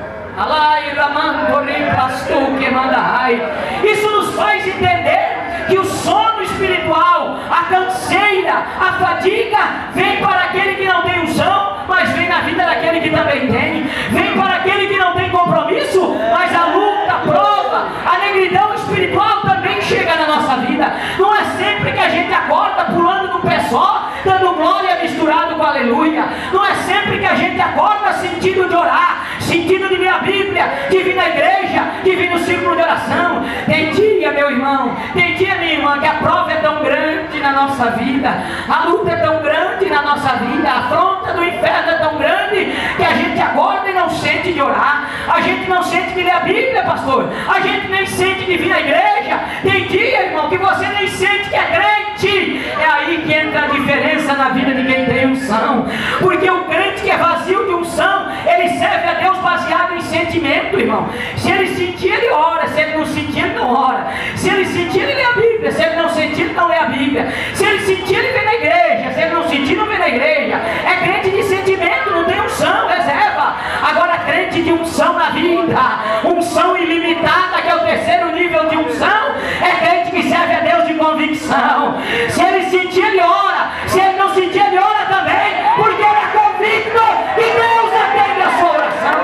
Isso nos faz entender que o sono espiritual, a canseira, a fadiga, vem para aquele que não tem unção, mas vem na vida daquele que também tem. Vem para aquele que não tem compromisso, mas a luta, a prova, a negridão espiritual também chega na nossa vida. Não é sempre que a gente acorda pulando num pé só, dando glória misturado com aleluia. Não é sempre que a gente acorda sentindo de orar, sentindo de ler a Bíblia, de vir na igreja, de vir no círculo de oração. Tem dia, meu irmão, tem dia, minha irmã, que a prova é tão grande na nossa vida, a luta é tão grande na nossa vida, a afronta do inferno é tão grande, que a gente acorda e não sente de orar, a gente não sente de ler a Bíblia, pastor, a gente nem sente de vir na igreja. Tem dia, irmão, que você nem sente que é crente. É aí que entra a diferença na vida de quem tem unção, porque o crente que é vazio de unção, ele serve a Deus baseado em sentimento, irmão. Se ele sentir, ele ora. Se ele não sentir, ele não ora. Se ele sentir, ele lê a Bíblia. Se ele não sentir, ele não lê a Bíblia. Se ele sentir, ele vem na igreja. Se ele não sentir, não vem na igreja. É crente de sentimento, não tem unção, reserva. Agora, crente de unção na vida, unção ilimitada, que é o terceiro nível de unção, é crente que serve a Deus de convicção. Se ele sentir, ele ora. Se ele não sentir, ele ora também, porque ele é convicto e Deus atende a sua oração.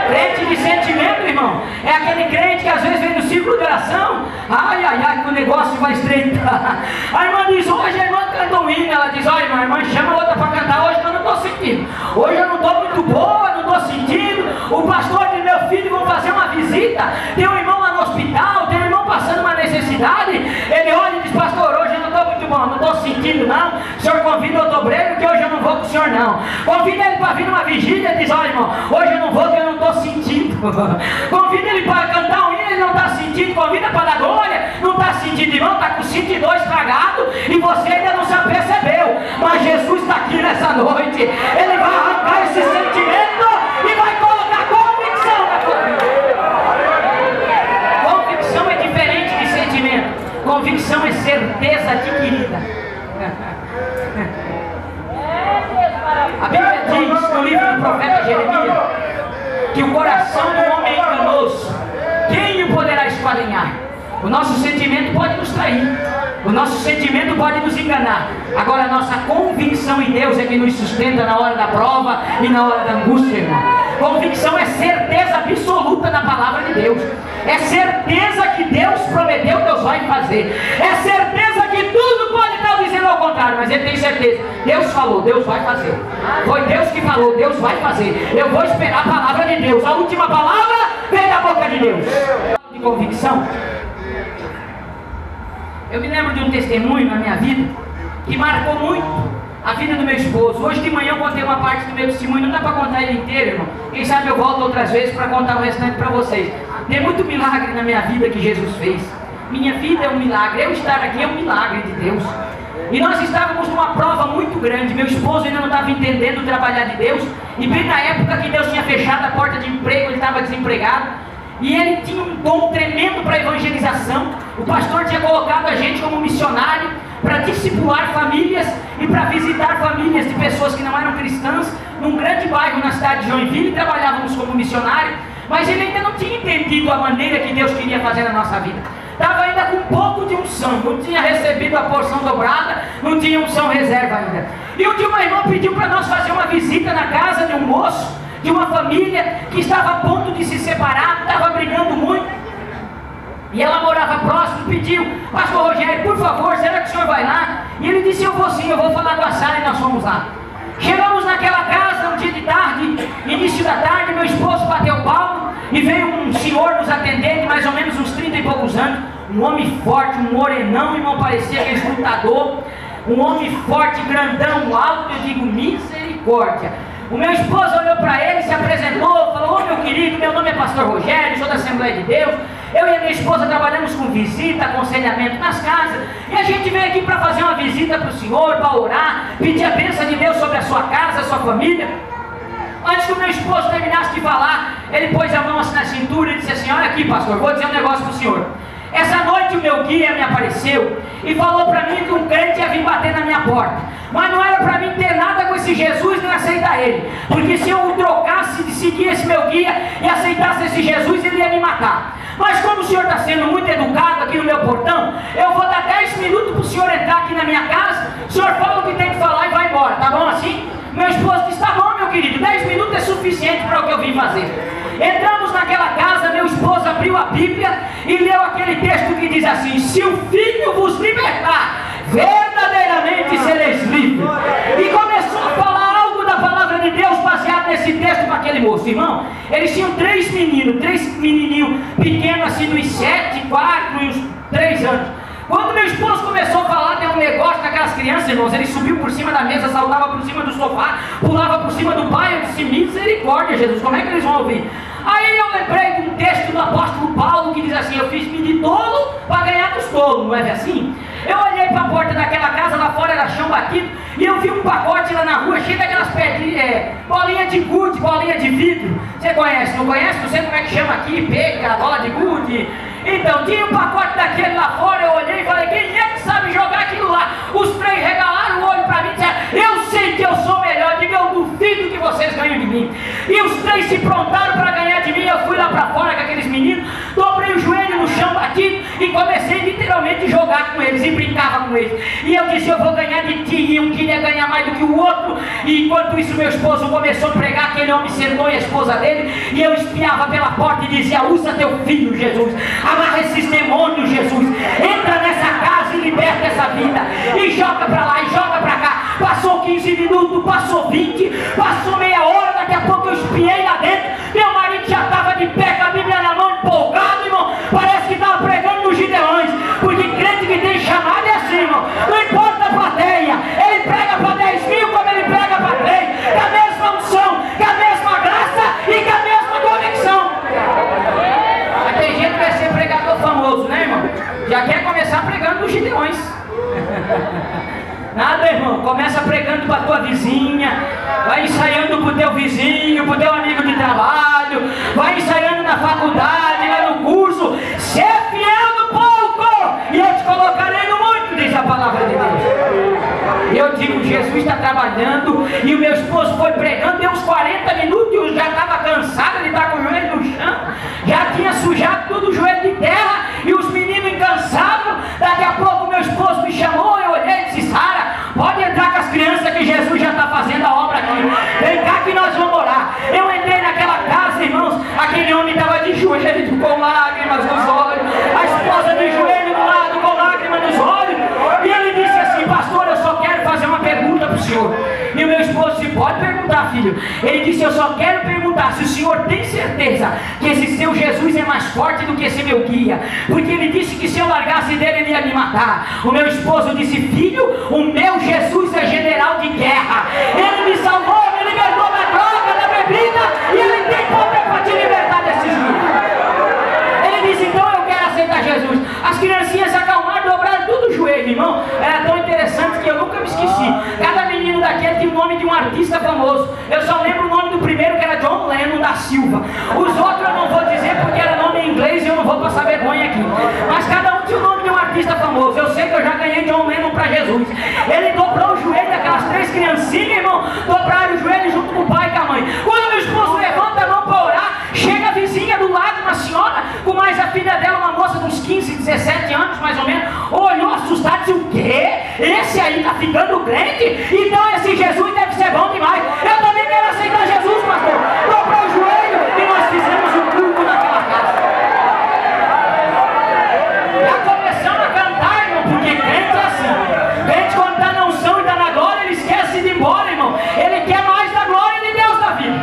Crente de sentimento, irmão, é aquele crente que às vezes vem no círculo de oração, ai, que o negócio vai estreitar. A irmã diz, hoje a irmã canta um hino, ela diz, olha, irmã, a irmã chama outra para cantar hoje que eu não estou sentindo. Hoje eu não estou muito boa, não estou sentindo. O pastor de meu filho vão fazer uma visita, tem um irmão lá no hospital, tem um irmão passando uma necessidade. Ele olha e diz, pastor, hoje eu não estou muito bom, não estou sentindo não. O senhor convida o obreiro que hoje eu não vou com o senhor não. Convida ele para vir numa vigília, diz, olha, irmão, hoje eu não vou porque eu não estou sentindo. Convida ele para cantar um hino, ele não está sentindo. Convida para dar glória, não está sentindo, irmão, está com 52 estragado e você ainda não se apercebeu. Mas Jesus está aqui nessa noite, ele vai arrancar esse sentimento e vai colocar convicção na tua vida. Convicção é diferente de sentimento. Convicção é certeza adquirida. A Bíblia diz no livro do profeta Jeremias que o coração do homem é enganoso, quem o poderá esquadrinhar? O nosso sentimento pode nos trair, o nosso sentimento pode nos enganar. Agora a nossa convicção em Deus é que nos sustenta na hora da prova e na hora da angústia, irmão. Convicção é certeza absoluta da palavra de Deus. É certeza que Deus prometeu, Deus vai fazer. É certeza que tudo pode estar dizendo ao contrário, mas ele tem certeza. Deus falou, Deus vai fazer. Foi Deus que falou, Deus vai fazer. Eu vou esperar a palavra de Deus. A última palavra vem da boca de Deus. De convicção. Eu me lembro de um testemunho na minha vida que marcou muito a vida do meu esposo. Hoje de manhã eu contei uma parte do meu testemunho, não dá para contar ele inteiro, irmão. Quem sabe eu volto outras vezes para contar o restante para vocês. Tem muito milagre na minha vida que Jesus fez. Minha vida é um milagre, eu estar aqui é um milagre de Deus. E nós estávamos numa prova muito grande. Meu esposo ainda não estava entendendo o trabalhar de Deus. E bem na época que Deus tinha fechado a porta de emprego, ele estava desempregado. E ele tinha um dom tremendo para evangelização. O pastor tinha colocado a gente como missionário para discipular famílias e para visitar famílias de pessoas que não eram cristãs num grande bairro na cidade de Joinville. Trabalhávamos como missionário, mas ele ainda não tinha entendido a maneira que Deus queria fazer na nossa vida. Estava ainda com um pouco de unção, não tinha recebido a porção dobrada, não tinha unção reserva ainda. E um dia uma irmã pediu para nós fazer uma visita na casa de um moço, de uma família que estava a ponto de se separar, estava brigando muito. E ela morava próximo, pediu, pastor Rogério, por favor, será que o senhor vai lá? E ele disse, eu vou sim, eu vou falar com a Sara. E nós fomos lá. Chegamos naquela casa, um dia de tarde, início da tarde, meu esposo bateu o palmo e veio um senhor nos atender de mais ou menos uns 30 e poucos anos, um homem forte, um morenão, irmão, parecia aquele lutador, um homem forte, grandão, alto. Eu digo, misericórdia. O meu esposo olhou para ele, se apresentou, falou, ô meu querido, meu nome é pastor Rogério, sou da Assembleia de Deus. Eu e a minha esposa trabalhamos com visita, aconselhamento nas casas, e a gente veio aqui para fazer uma visita para o senhor, para orar, pedir a bênção de Deus sobre a sua casa, a sua família. Antes que o meu esposo terminasse de falar, ele pôs a mão assim na cintura e disse assim, olha aqui pastor, vou dizer um negócio para o senhor. Essa noite o meu guia me apareceu e falou para mim que um crente ia vir bater na minha porta. Mas não era para mim ter nada com esse Jesus nem aceitar ele. Porque se eu o trocasse de seguir esse meu guia e aceitasse esse Jesus, ele ia me matar. Mas como o senhor está sendo muito educado aqui no meu portão, eu vou dar 10 minutos para o senhor entrar aqui na minha casa. O senhor fala o que tem que falar e vai embora, tá bom assim? Meu esposo disse, tá bom meu querido, 10 minutos é suficiente para o que eu vim fazer. Entramos naquela casa, meu esposo abriu a Bíblia e leu aquele texto que diz assim: se o Filho vos libertar, verdadeiramente sereis livres. E começou a falar algo da palavra de Deus baseado nesse texto para aquele moço. Irmão, eles tinham 3 menininhos pequenos assim, dos 7, 4 e uns 3 anos. Quando meu esposo começou a falar de um negócio daquelas crianças, irmãos, ele subiu por cima da mesa, saltava por cima do sofá, pulava por cima do pai. Eu disse, misericórdia, Jesus, como é que eles vão ouvir? Aí eu lembrei de um texto do apóstolo Paulo que diz assim: eu fiz-me de tolo para ganhar dos tolos, não é assim? Eu olhei para a porta daquela casa, lá fora era chão batido, e eu vi um pacote lá na rua cheio daquelas bolinha de gude, bolinha de vidro. Você conhece, não conhece? Não sei como é que chama aqui, pega, bola de gude. Então tinha um pacote daquele lá fora, eu olhei e falei, quem é que sabe jogar aquilo lá? Os 3 regalaram o olho para mim e disseram, eu sei que eu sou melhor, diga, eu duvido que vocês ganhem de mim. E os 3 se prontaram para ganhar de mim. Eu fui lá para fora com aqueles meninos, dobrei o joelho no chão batido e comecei literalmente a jogar com eles e brincava com eles. E eu disse, eu vou ganhar de ti, e um queria ganhar mais do que o outro. E enquanto isso meu esposo começou a pregar, aquele homem sentou e a esposa dele, e eu espiava pela porta e dizia, usa teu filho, Jesus, amarra esses demônios, Jesus, entra nessa casa e liberta essa vida, e joga para lá e joga para cá. Passou 15 minutos, passou 20, passou meia hora, daqui a pouco eu espiei lá dentro, meu marido já estava de pé com a Bíblia na mão, empolgado, irmão, parece que estava pregando nos Gideões, porque crente que tem chamado é assim, irmão, não importa a plateia, ele prega para 10 mil como ele prega para 3, com a mesma unção, com a mesma graça e com a mesma convicção. Mas tem gente que vai ser pregador famoso, né, irmão? Já quer começar pregando nos Gideões. Nada, irmão, começa pregando para a tua vizinha, vai ensaiando para o teu vizinho, para o teu amigo de trabalho, vai ensaiando na faculdade, lá no curso, ser fiel no pouco, e eu te colocarei no muito, diz a palavra de Deus. Eu digo, Jesus está trabalhando, e o meu esposo foi pregando, deu uns 40 minutos, e eu já estava cansado de estar com o joelho no chão, já tinha sujado todo o joelho de terra, e os meninos incansados. Daqui a pouco meu esposo me chamou, eu olhei e disse, Sara, pode entrar com as crianças que Jesus já está fazendo a obra aqui, vem cá que nós vamos orar. Eu entrei naquela casa, irmãos, aquele homem estava de joelho com lágrimas nos olhos, a esposa de joelho do lado com lágrimas nos olhos, e ele disse assim, pastor, eu só quero fazer uma pergunta para o senhor. E o meu esposo disse, pode perguntar, filho. Ele disse, eu só quero perguntar se o senhor tem certeza que esse seu Jesus é mais forte do que esse meu guia, porque ele disse que se eu largasse dele ele ia me matar. O meu esposo disse, filho, o meu Jesus é general de guerra, ele me salvou, me libertou da droga, da bebida, e ele tem poder para te libertar desses livros. Ele disse, então eu quero aceitar Jesus. As criancinhas se acalmaram, dobraram tudo o joelho, irmão. Era tão interessante que eu nunca me esqueci. Cada menino daquele tinha o nome de um artista famoso. Eu só lembro o nome do primeiro, que era John Lennon da Silva. Os outros eu não vou dizer porque era nome em inglês e eu não vou passar vergonha aqui. Mas cada um tinha o nome de um artista famoso. Eu sei que eu já ganhei John Lennon para Jesus. Ele dobrou o joelho daquelas 3 criancinhas, irmão. Dobraram o joelho junto com o pai e com a mãe. Quando meu esposo levanta a mão para orar, chega a vizinha do lado, uma senhora, com mais a filha dela, uma moça de uns 15, 17 anos mais ou menos, olhou assustado e disse, o quê? Esse aí está ficando crente? Então esse Jesus deve ser bom demais. Eu também quero aceitar Jesus, pastor. Dobrou o joelho e nós fizemos um culto naquela casa. Já começamos a cantar, irmão, porque crente é assim. Crente quando está na unção e está na glória, ele esquece de ir embora, irmão. Ele quer mais da glória de Deus na vida.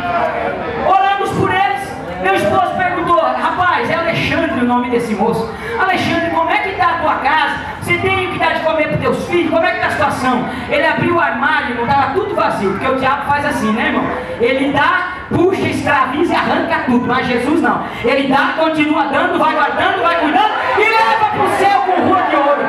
Oramos por eles. Meu esposo perguntou, rapaz, é Alexandre o nome desse moço. Alexandre, como é que está a tua casa? Você tem o que dar de comer para os teus filhos? Como é que está a situação? Ele abriu o armário, irmão, estava tudo vazio, porque o diabo faz assim, né, irmão? Ele dá, puxa, escraviza e arranca tudo, mas Jesus não. Ele dá, continua dando, vai guardando, vai cuidando e leva para o céu com rua de ouro.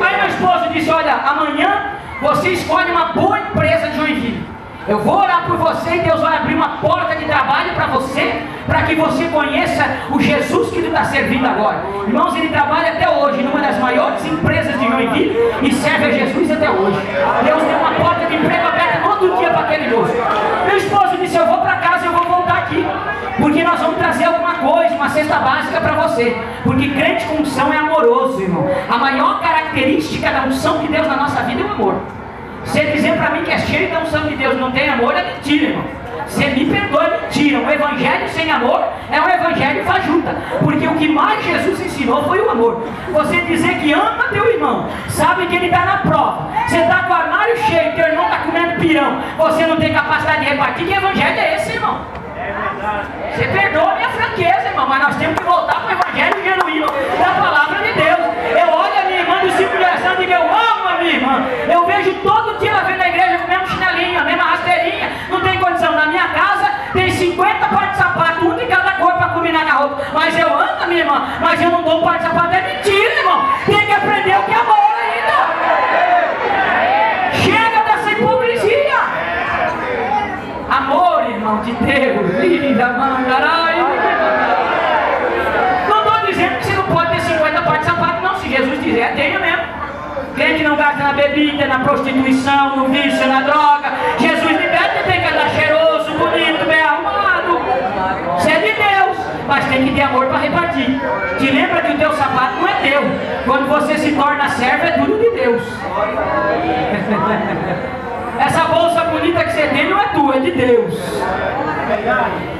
Aí meu esposo disse, olha, amanhã você escolhe uma boa empresa de Joinville. Eu vou orar por você e Deus vai abrir uma porta de trabalho para você, para que você conheça o Jesus que tu está servindo agora. Irmãos, ele trabalha até hoje numa das maiores empresas de Joinville e serve a Jesus até hoje. Deus tem uma porta de emprego aberta no outro dia para aquele moço. Meu esposo disse: eu vou para casa, eu vou voltar aqui, porque nós vamos trazer alguma coisa, uma cesta básica para você. Porque crente com unção é amoroso, irmão. A maior característica da unção de Deus na nossa vida é o amor. Você dizer para mim que é cheio da unção de Deus, não tem amor, é mentira, irmão. Você me perdoa, é mentira. Um evangelho sem amor é um evangelho fajuta. Porque o que mais Jesus ensinou foi o amor. Você dizer que ama teu irmão, sabe que ele está na prova. Você está com o armário cheio, teu irmão está comendo pirão, você não tem capacidade de repartir. Que evangelho é esse, irmão? Você perdoa a minha franqueza, irmão, mas nós temos que voltar para o evangelho genuíno da palavra de Deus. Eu olho a minha irmã do ciclo de oração e digo: eu amo a minha irmã. Eu vejo todo dia ela vem na igreja com o mesmo chinelinho, a mesma rasteirinha. Não tem condição. Na minha casa tem 50 pares de sapato, um de cada cor para combinar na roupa. Mas eu amo a minha irmã, mas eu não dou um par de sapato. É mentira, irmão. Tem que aprender o que é amor ainda. Chega dessa hipocrisia. Amor, irmão de Deus, linda, mangarai. Não estou dizendo que você não pode ter 50 pares de sapato, não. Se Jesus dizer, tenha mesmo. Crente não gasta na bebida, na prostituição, no vício, na droga. Jesus liberta, tem que andar cheiroso, bonito, bem arrumado. Você é de Deus, mas tem que ter amor para repartir. Te lembra que o teu sapato não é teu. Quando você se torna servo, é tudo de Deus. Essa bolsa bonita que você tem não é tua, é de Deus.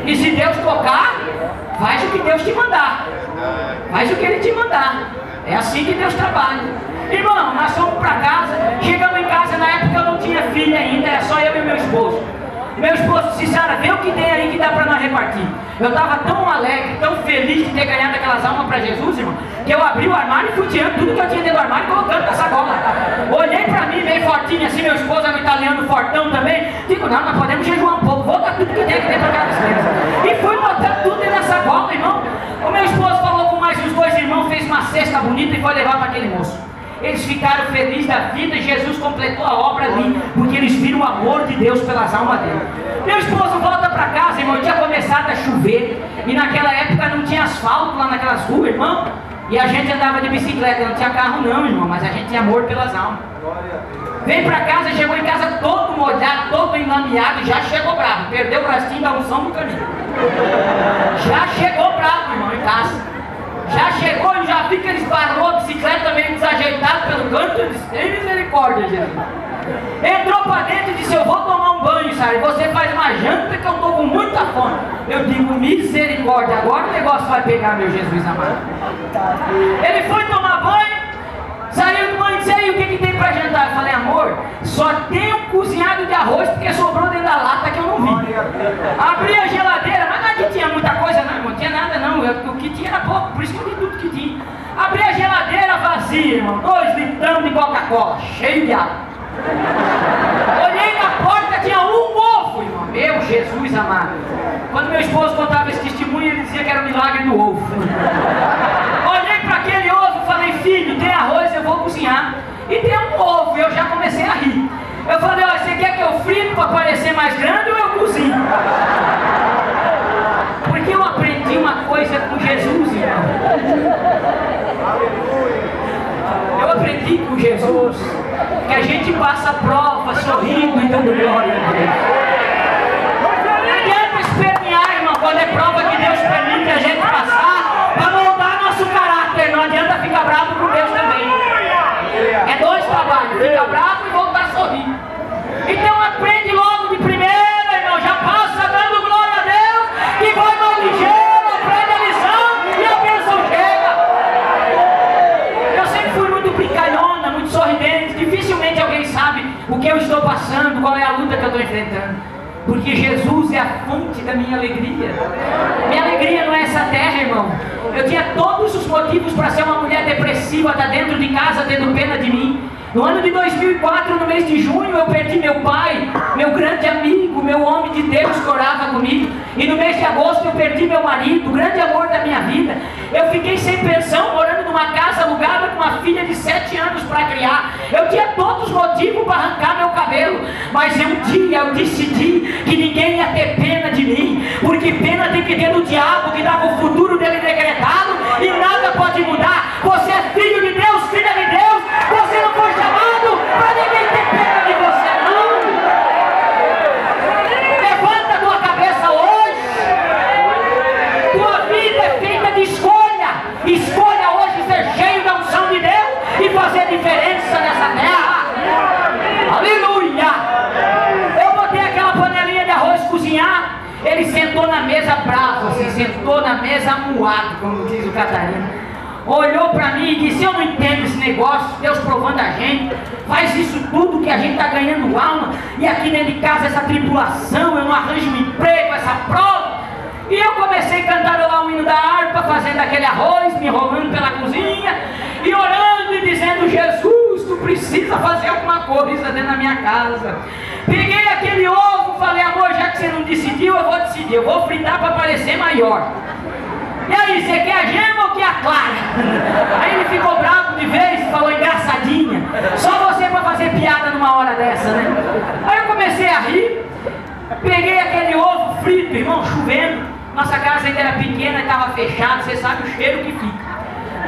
E se Deus tocar, faz o que Deus te mandar. Faz o que Ele te mandar. É assim que Deus trabalha. Irmão, nós fomos para casa. Chegamos em casa, na época eu não tinha filha ainda, era só eu e meu esposo. Meu esposo disse: Sara, vê o que tem aí que dá para nós repartir. Eu estava tão alegre, tão feliz de ter ganhado aquelas almas para Jesus, irmão, que eu abri o armário e fui tirando tudo que eu tinha dentro do armário e colocando na sacola. Olhei para mim, bem fortinho assim, meu esposo é um italiano fortão também. Digo: não, nós podemos jejuar um pouco, volta tudo que tem aqui dentro da casa. E fui botando tudo dentro da sacola, irmão. O meu esposo falou com mais uns dois irmãos, fez uma cesta bonita e foi levar para aquele moço. Eles ficaram felizes da vida e Jesus completou a obra ali, porque eles viram o amor de Deus pelas almas dele. Meu esposo volta para casa, irmão, tinha começado a chover, e naquela época não tinha asfalto lá naquelas ruas, irmão, e a gente andava de bicicleta, não tinha carro não, irmão, mas a gente tinha amor pelas almas. Veio para casa, chegou em casa todo molhado, todo enlameado, e já chegou bravo, perdeu o rastinho da unção do caminho. Já chegou bravo, irmão, em casa. Já chegou e já vi que ele esbarrou a bicicleta meio desajeitada pelo canto. Eu disse: tem misericórdia, Jesus. Entrou para dentro e disse: eu vou tomar um banho, Sara. Você faz uma janta que eu estou com muita fome. Eu digo: misericórdia, agora o negócio vai pegar, meu Jesus amado. Ele foi tomar banho, saiu do banho e disse: aí, o que tem para jantar? Eu falei: amor, só tem um cozinhado de arroz porque sobrou dentro da lata que eu não vi. Abri a geladeira, mas não é que tinha muita coisa não, irmão, não tinha nada não. O que tinha era pouco, por isso que eu vi tudo que tinha. Abri a geladeira vazia, irmão, 2 litrão de Coca-Cola, cheio de água. Olhei na porta, tinha um ovo, irmão. Meu Jesus amado. Quando meu esposo contava esse testemunho, ele dizia que era o milagre do ovo. Olhei para aquele ovo e falei: filho, tem arroz, eu vou cozinhar. E tem um ovo, eu já comecei a rir. Eu falei: ó, você quer que eu frito para parecer mais grande ou eu cozinho? Porque eu aprendi uma coisa com Jesus, irmão. Eu aprendi com Jesus que a gente passa prova sorrindo e dando glória a Deus. Não adianta espernear, irmão, quando é prova que Deus permite a gente passar para moldar nosso caráter. Não adianta ficar bravo com Deus também. É 2 trabalhos: ficar bravo e voltar a sorrir. Então aprende logo de primeira, irmão. Já passa dando glória a Deus e vai mais ligeiro, aprende a lição e a bênção chega. Eu sempre fui muito brincalhona, muito sorridente. Dificilmente alguém sabe o que eu estou passando, qual é a luta que eu estou enfrentando. Porque Jesus é a fonte da minha alegria. Minha alegria não é essa terra, irmão. Eu tinha todos os motivos para ser uma mulher depressiva, estar dentro de casa tendo pena de mim. No ano de 2004, no mês de junho, eu perdi meu pai, meu grande amigo, meu homem de Deus que orava comigo. E no mês de agosto eu perdi meu marido, o grande amor da minha vida. Eu fiquei sem pensão, morando numa casa alugada com uma filha de 7 anos para criar. Eu tinha todos os motivos para arrancar meu cabelo cabelo. Mas um dia eu decidi que ninguém ia ter pena de mim, porque pena tem que ter do diabo, que dava o futuro dele decretado e nada pode mudar. Você é filho de Deus, filha de Deus. Você não foi chamado para ninguém ter pena de você, não. Levanta a tua cabeça hoje. Tua vida é feita de escolha. Escolha hoje ser cheio da unção de Deus e fazer diferença nessa terra. Aleluia. Eu botei aquela panelinha de arroz cozinhar. Ele sentou na mesa bravo, assim, sentou na mesa amuado, como diz o Catarina. Olhou para mim e disse: eu não entendo esse negócio, Deus provando a gente, faz isso tudo que a gente está ganhando alma, e aqui dentro de casa essa tribulação, eu não arranjo um emprego, essa prova. E eu comecei a cantarolar o hino da harpa, fazendo aquele arroz, me enrolando pela cozinha, e orando e dizendo: Jesus, tu precisa fazer alguma coisa dentro da minha casa. Peguei aquele ovo, falei: amor, já que você não decidiu, eu vou decidir, eu vou fritar para parecer maior. E aí, você quer a gema ou quer a clara? Aí ele ficou bravo de vez, falou: engraçadinha, só você para fazer piada numa hora dessa, né? Aí eu comecei a rir, peguei aquele ovo frito, irmão, chovendo, nossa casa ainda era pequena e estava fechada, você sabe o cheiro que fica.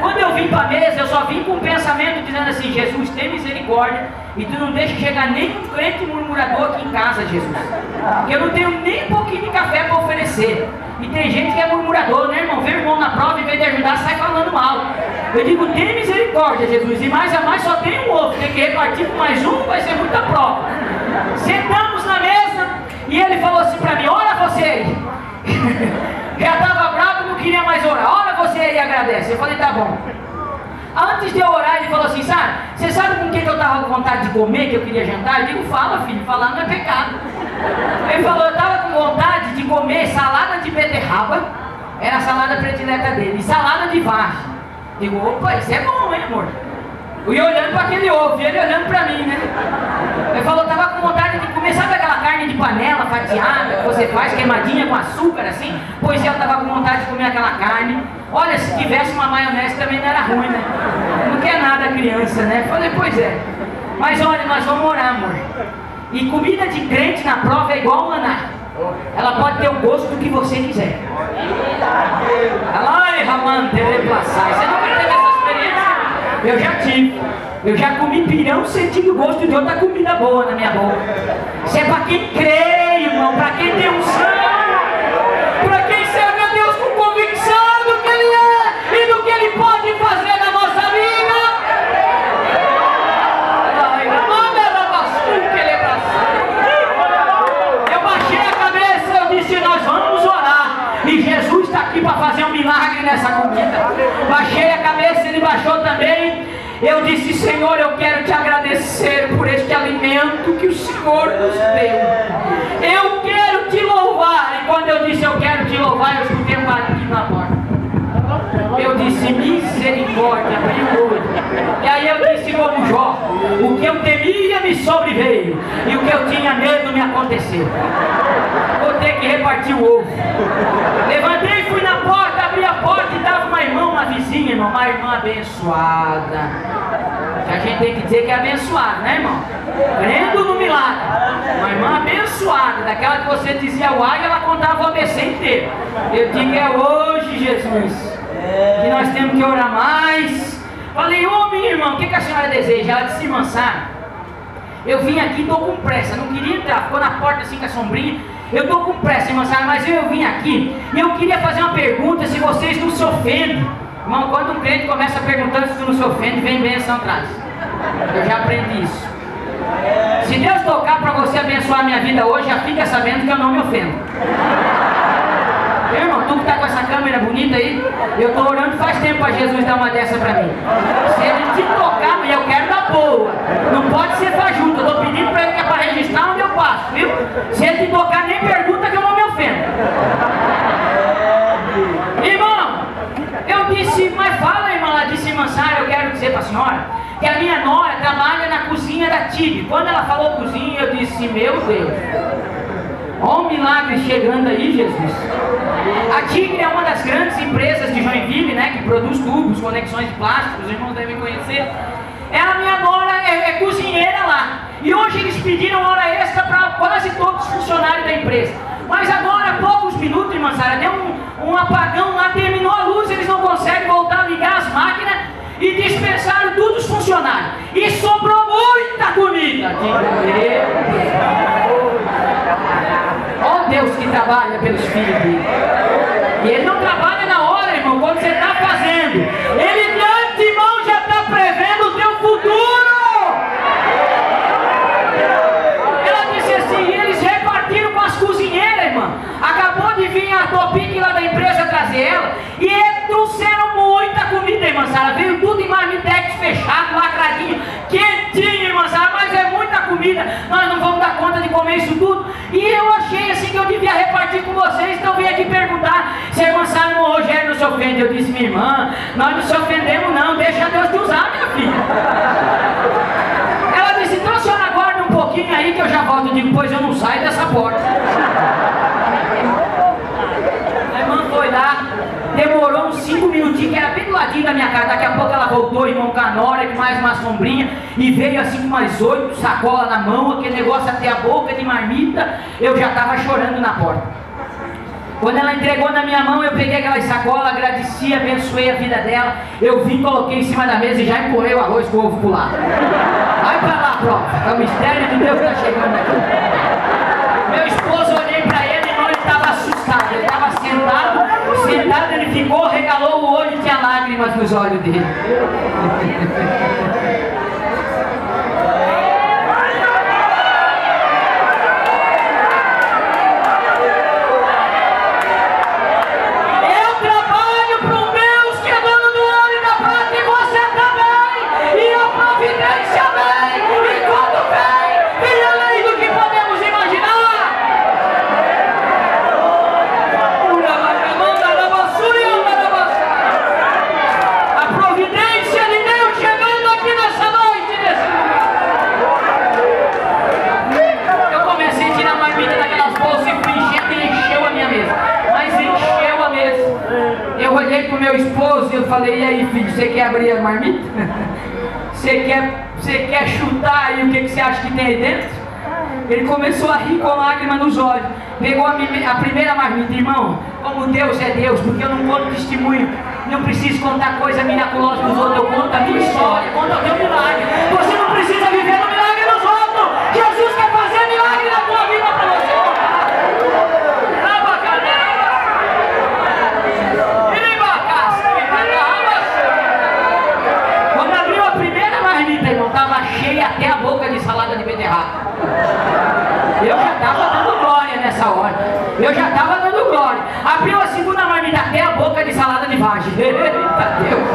Quando eu vim para a mesa, eu só vim com um pensamento dizendo assim: Jesus, tem misericórdia e tu não deixa chegar nenhum crente murmurador aqui em casa, Jesus, porque eu não tenho nem um pouquinho de café para oferecer. E tem gente que é murmurador, né, irmão? Vê o irmão na prova, em vez de ajudar, sai falando mal. Eu digo: tem misericórdia, Jesus, e mais a mais só tem um ovo, tem que repartir com mais um, vai ser muita prova. Sentamos na mesa e ele falou assim para mim: ora você aí. Já estava bravo, não queria mais orar. Ora você aí e agradece. Eu falei: tá bom. Antes de eu orar, ele falou assim: sabe, você sabe com quem que eu estava com vontade de comer, que eu queria jantar? Eu digo: fala, filho, falar não é pecado. Ele falou: eu estava com vontade de comer salada de beterraba, era a salada predileta dele, e salada de vagem. Digo: opa, isso é bom, hein, amor? Eu ia olhando para aquele ovo, e ele olhando para mim, né? Ele falou: estava com vontade de comer, sabe aquela carne de panela fatiada que você faz, queimadinha com açúcar assim? Pois eu estava com vontade de comer aquela carne. Olha, se tivesse uma maionese também não era ruim, né? Não quer nada a criança, né? Falei: pois é. Mas olha, nós vamos orar, amor. E comida de crente na prova é igual maná. Ela pode ter o gosto do que você quiser. Ai, Ramante, você nunca teve essa experiência? Eu já tive. Eu já comi pirão sentindo o gosto de outra comida boa na minha boca. Isso é para quem crê, irmão, para quem tem unção, para quem serve a Deus com convicção do que Ele é e do que Ele pode fazer na nossa vida. Eu baixei a cabeça, eu disse: nós vamos orar. E Jesus está aqui para fazer um milagre nessa comida. Baixei a cabeça, ele baixou também. Eu disse: Senhor, eu quero te agradecer por este alimento que o Senhor nos deu. Eu quero te louvar. E quando eu disse: eu quero te louvar, eu escutei um barulho na porta. Eu disse: misericórdia, abri o olho. E aí eu disse como Jó: o que eu temia me sobreveio, e o que eu tinha medo me aconteceu. Vou ter que repartir o ovo. Levantei, fui na porta, abri a porta e estava uma irmã, uma vizinha, irmão, uma irmã abençoada. A gente tem que dizer que é abençoada, né, irmão? Crendo no milagre. Uma irmã abençoada, daquela que você dizia uai e ela contava o ABC inteiro. Eu digo: é hoje, Jesus, que nós temos que orar mais. Falei: ô, minha irmã, o que a senhora deseja? Ela disse: irmã Sara, eu vim aqui, estou com pressa, não queria entrar, ficou na porta assim com a sombrinha. Eu estou com pressa, irmã Sara, mas eu vim aqui e eu queria fazer uma pergunta, se vocês não se ofendem. Irmão, quando um crente começa perguntando se tu não se ofende, vem bênção atrás. Eu já aprendi isso. Se Deus tocar para você abençoar a minha vida hoje, já fica sabendo que eu não me ofendo. Irmão, tu que está com essa câmera bonita aí, eu estou orando faz tempo para Jesus dar uma dessa para mim. Se ele te tocar, eu quero dar boa. Não pode ser fajuto. Eu estou pedindo para ele que é para registrar onde eu passo, viu? Se ele te tocar, nem pergunta que eu não me ofendo. Irmão, eu disse: mas fala, irmã. Ela disse: irmã Sara, eu quero dizer para a senhora que a minha nora trabalha na cozinha da Tibe. Quando ela falou cozinha, eu disse: meu Deus, olha o milagre chegando aí, Jesus. A Tigre é uma das grandes empresas de Joinville, né, que produz tubos, conexões de plástico, os irmãos devem conhecer. Ela, minha nora, é cozinheira lá. E hoje eles pediram funcionário da empresa. Mas agora, há poucos minutos, irmã Sara, deu um apagão lá, terminou a luz, eles não conseguem voltar a ligar as máquinas e dispensaram todos os funcionários. E sobrou muita comida. Ó Deus que trabalha pelos filhos dele. E ele não trabalha na hora, irmão, quando você está fazendo. Ele de antemão já está prevendo o teu futuro. Ela disse assim, eles repartiram com as cozinheiras, irmã. Acabou de vir a Topic lá da empresa trazer ela. E eles trouxeram muita comida, irmã Sara. Veio tudo em marmitex fechado, lacradinho, quentinho, irmã Sara. Mas é muita comida. Nós não vamos dar conta de comer isso tudo. E eu achei assim que eu devia repartir com vocês. Então vim aqui perguntar se a irmã Sara e o Rogério não se ofende. Eu disse, minha irmã, nós não se ofendemos não. Deixa Deus te usar, minha filha. Ela disse, então a senhora aguarda um pouquinho aí que eu já volto. Eu digo, pois eu não saio dessa porta. A irmã foi lá, demorou uns 5 minutinhos, que era bem do ladinho da minha casa. Daqui a pouco ela voltou, irmão Canora, com mais uma sombrinha, e veio assim com mais 8 sacolas na mão, aquele negócio até a boca de marmita. Eu já estava chorando na porta. Quando ela entregou na minha mão, eu peguei aquela sacola, agradeci, abençoei a vida dela. Eu vim, coloquei em cima da mesa e já empurrei o arroz com o ovo pro lado. Vai pra lá, prova, é o mistério de Deus que está chegando aqui. Meu esposo, olhei pra ele, irmão, ele estava assustado. Ele estava sentado, ele ficou, regalou o olho e tinha lágrimas nos olhos dele. Meu esposo, eu falei, e aí filho, você quer abrir a marmita? Você quer chutar aí o que você acha que tem aí dentro? Ele começou a rir com lágrima nos olhos. Pegou a primeira marmita, irmão, como Deus é Deus, porque eu não conto testemunho, não preciso contar coisa miraculosa dos outros, eu conto a minha história, conto o meu milagre. Você não precisa viver no milagre dos outros. Jesus quer fazer milagre na tua vida para você. Estava cheia até a boca de salada de beterraba. Eu já estava dando glória nessa hora. Eu já estava dando glória. Abriu a segunda marmita até a boca de salada de vagem. Eita Deus.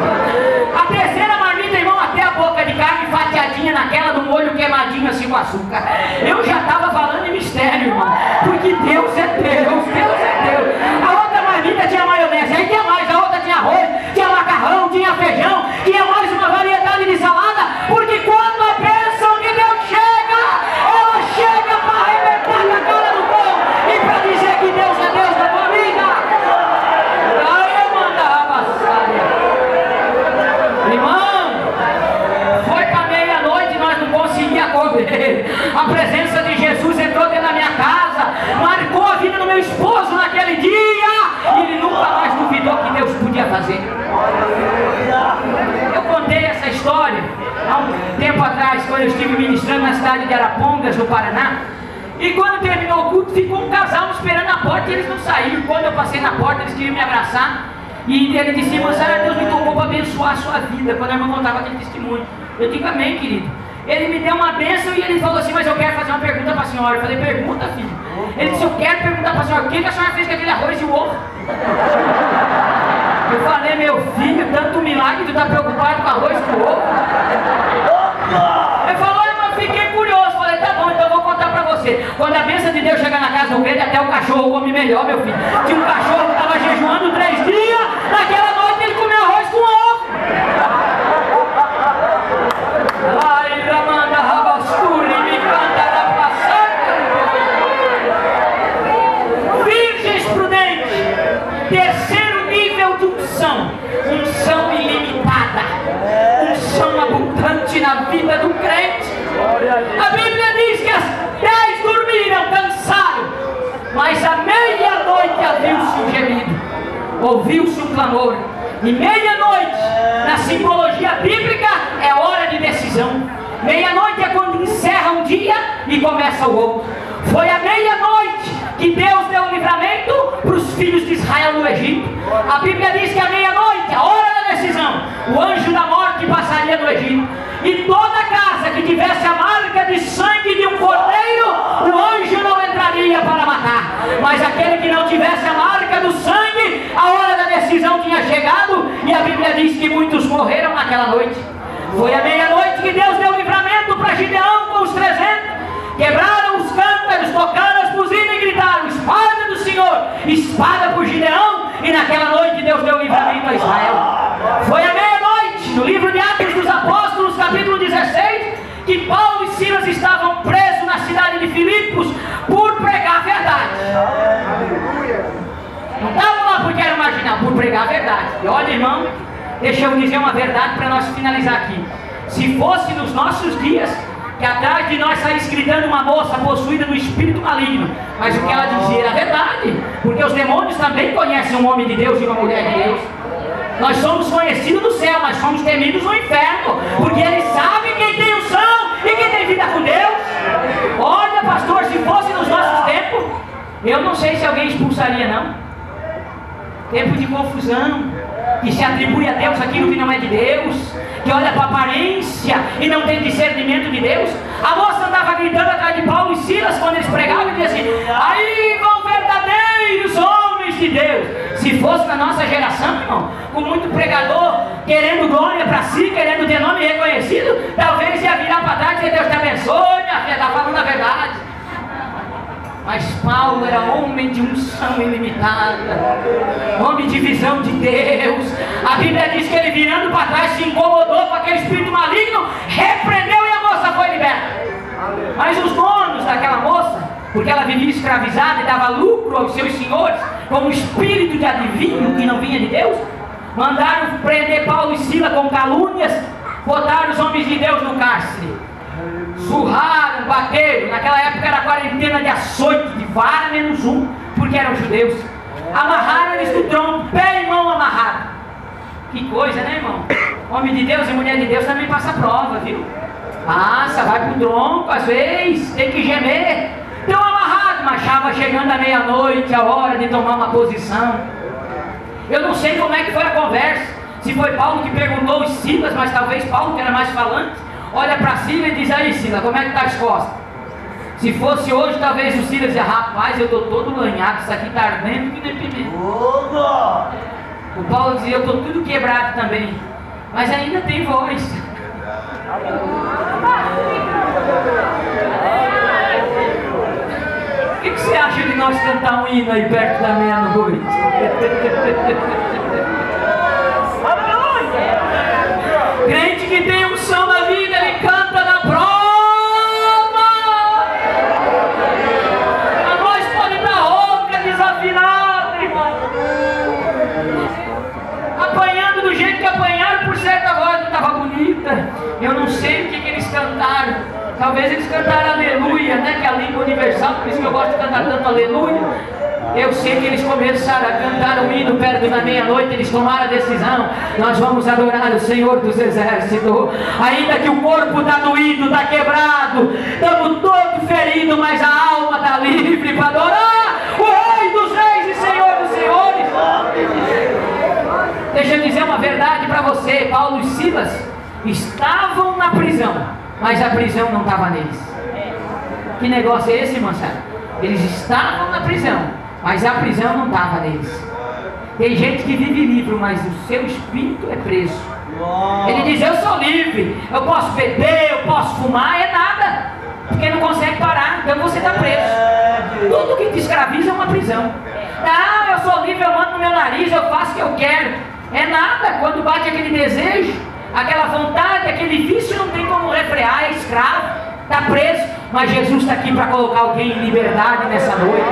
A terceira marmita, irmão, até a boca de carne fatiadinha naquela do molho queimadinho assim com açúcar. Eu já estava falando em mistério, irmão. Porque Deus é Deus. Deus é Deus. A outra marmita tinha maionese. Aí tinha mais. A outra tinha arroz, tinha macarrão, tinha feijão. Tinha mais uma variedade de salada. Porque quando a bênção de Deus chega, ela chega para arrebentar na cara do povo e para dizer que Deus é Deus da tua vida. Aí mandava sair. Irmão, foi para meia-noite e nós não conseguíamos comer. A presença de Jesus entrou dentro da minha casa, marcou a vida do meu esposo naquele dia e ele nunca mais duvidou que Deus podia fazer. Eu contei essa história há um tempo atrás, quando eu estive ministrando na cidade de Arapongas, no Paraná. E quando terminou o culto, ficou um casal me esperando na porta e eles não saíram. Quando eu passei na porta, eles queriam me abraçar. E ele disse, irmã Sara, Deus me tocou para abençoar a sua vida. Quando a irmã contava aquele testemunho. Eu digo, amém, querido. Ele me deu uma bênção e ele falou assim, mas eu quero fazer uma pergunta para a senhora. Eu falei, pergunta, filho. Ele disse, eu quero perguntar para a senhora, o que a senhora fez com aquele arroz e o ovo? Eu falei, meu filho, tanto milagre, tu está preocupado com arroz e com ovo? Ele falou, mas fiquei curioso. Falei, tá bom, então eu vou contar pra você. Quando a bênção de Deus chegar na casa do crente, até o cachorro come melhor, meu filho. Tinha um cachorro que estava jejuando 3 dias, naquela noite ele comeu arroz com ovo. Ai, Ramanda Rabasturi, me canta virgens prudentes, terceiro nível de unção ilimitada, unção abundante na vida do crente. A Bíblia diz que as 10 dormiram, cansaram, ouviu-se um clamor. E meia-noite, na simbologia bíblica, é hora de decisão. Meia-noite é quando encerra um dia e começa o outro. Foi à meia-noite que Deus deu o livramento para os filhos de Israel no Egito. A Bíblia diz que à meia-noite, a hora da decisão, o anjo da morte passaria no Egito. E toda casa que tivesse a marca de sangue de um cordeiro, o anjo não entraria para matar. Mas aquele que não tivesse a marca do sangue, a hora da decisão tinha chegado. E a Bíblia diz que muitos morreram naquela noite. Foi à meia-noite que Deus deu livramento para Gideão com os 300. Quebraram os cântaros, tocaram as buzinas e gritaram: espada do Senhor, espada por Gideão. E naquela noite Deus deu livramento a Israel. Foi à meia-noite, no livro de Atos dos Apóstolos, capítulo 16, que Paulo e Silas estavam presos na cidade de Filipos por pregar a verdade. Não estavam lá porque eram marginal, por pregar a verdade. E olha, irmão, deixa eu dizer uma verdade para nós finalizar aqui. Se fosse nos nossos dias, que atrás de nós saísse gritando uma moça possuída do espírito maligno, mas o que ela dizia era verdade, porque os demônios também conhecem um homem de Deus e uma mulher de Deus. Nós somos conhecidos no céu, mas somos temidos no inferno, porque eles sabem quem tem unção e quem tem vida com Deus. Olha, pastor, se fosse nos nossos tempos, eu não sei se alguém expulsaria, não. Tempo de confusão, que se atribui a Deus aquilo que não é de Deus, que olha para a aparência e não tem discernimento de Deus. A moça andava gritando atrás de Paulo e Silas quando eles pregavam e dizia assim: aí vão verdadeiros homens de Deus. Se fosse na nossa geração, irmão, com muito pregador querendo glória para si, querendo ter nome reconhecido, talvez ia virar para trás e dizer: Deus te abençoe, minha filha, está falando a verdade. Mas Paulo era homem de unção ilimitada, homem de visão de Deus. A Bíblia diz que ele, virando para trás, se incomodou com aquele espírito maligno, repreendeu e a moça foi liberta. Mas os donos daquela moça, porque ela vivia escravizada e dava lucro aos seus senhores, como espírito de adivinho que não vinha de Deus, mandaram prender Paulo e Silas com calúnias, botaram os homens de Deus no cárcere. Surraram, bateram. Naquela época era quarentena de açoite, de vara menos um, porque eram judeus. Amarraram eles do tronco, pé e mão amarrado. Que coisa, né, irmão? Homem de Deus e mulher de Deus também passa prova, viu? Passa, vai pro tronco, às vezes, tem que gemer. Estão amarrados, mas estava chegando a meia-noite, a hora de tomar uma posição. Eu não sei como é que foi a conversa. Se foi Paulo que perguntou os Silas, mas talvez Paulo, que era mais falante, olha para Silas e diz: aí, Silas, como é que está as costas? Se fosse hoje, talvez o Silas dizia: rapaz, eu estou todo lanhado, isso aqui está ardendo que nem pimenta. O Paulo dizia: eu estou tudo quebrado também, mas ainda tem voz. O que você acha de nós cantar um hino aí perto da meia-noite? Crente que tem unção na vida, ele canta na prova. A voz pode estar rouca, desafinada, irmão. Apanhando do jeito que apanharam, por certa voz não estava bonita. Eu não sei o que eles cantaram. Talvez eles cantaram aleluia, né? Que é a língua universal, por isso que eu gosto de cantar tanto aleluia. Eu sei que eles começaram a cantar um hino perto da meia-noite, eles tomaram a decisão: nós vamos adorar o Senhor dos Exércitos. Ainda que o corpo está doído, está quebrado, estamos todos feridos, mas a alma está livre para adorar o Rei dos Reis e Senhor dos Senhores. Deixa eu dizer uma verdade para você: Paulo e Silas estavam na prisão, mas a prisão não estava neles. Que negócio é esse, moçada? Eles estavam na prisão, mas a prisão não estava neles. Tem gente que vive livre, mas o seu espírito é preso. Ele diz: eu sou livre, eu posso beber, eu posso fumar, é nada, porque não consegue parar, então você está preso. Tudo que te escraviza é uma prisão. Ah, eu sou livre, eu mando no meu nariz, eu faço o que eu quero. É nada, quando bate aquele desejo, aquela vontade, aquele vício, não tem como refrear, é escravo. Está preso, mas Jesus está aqui para colocar alguém em liberdade nessa noite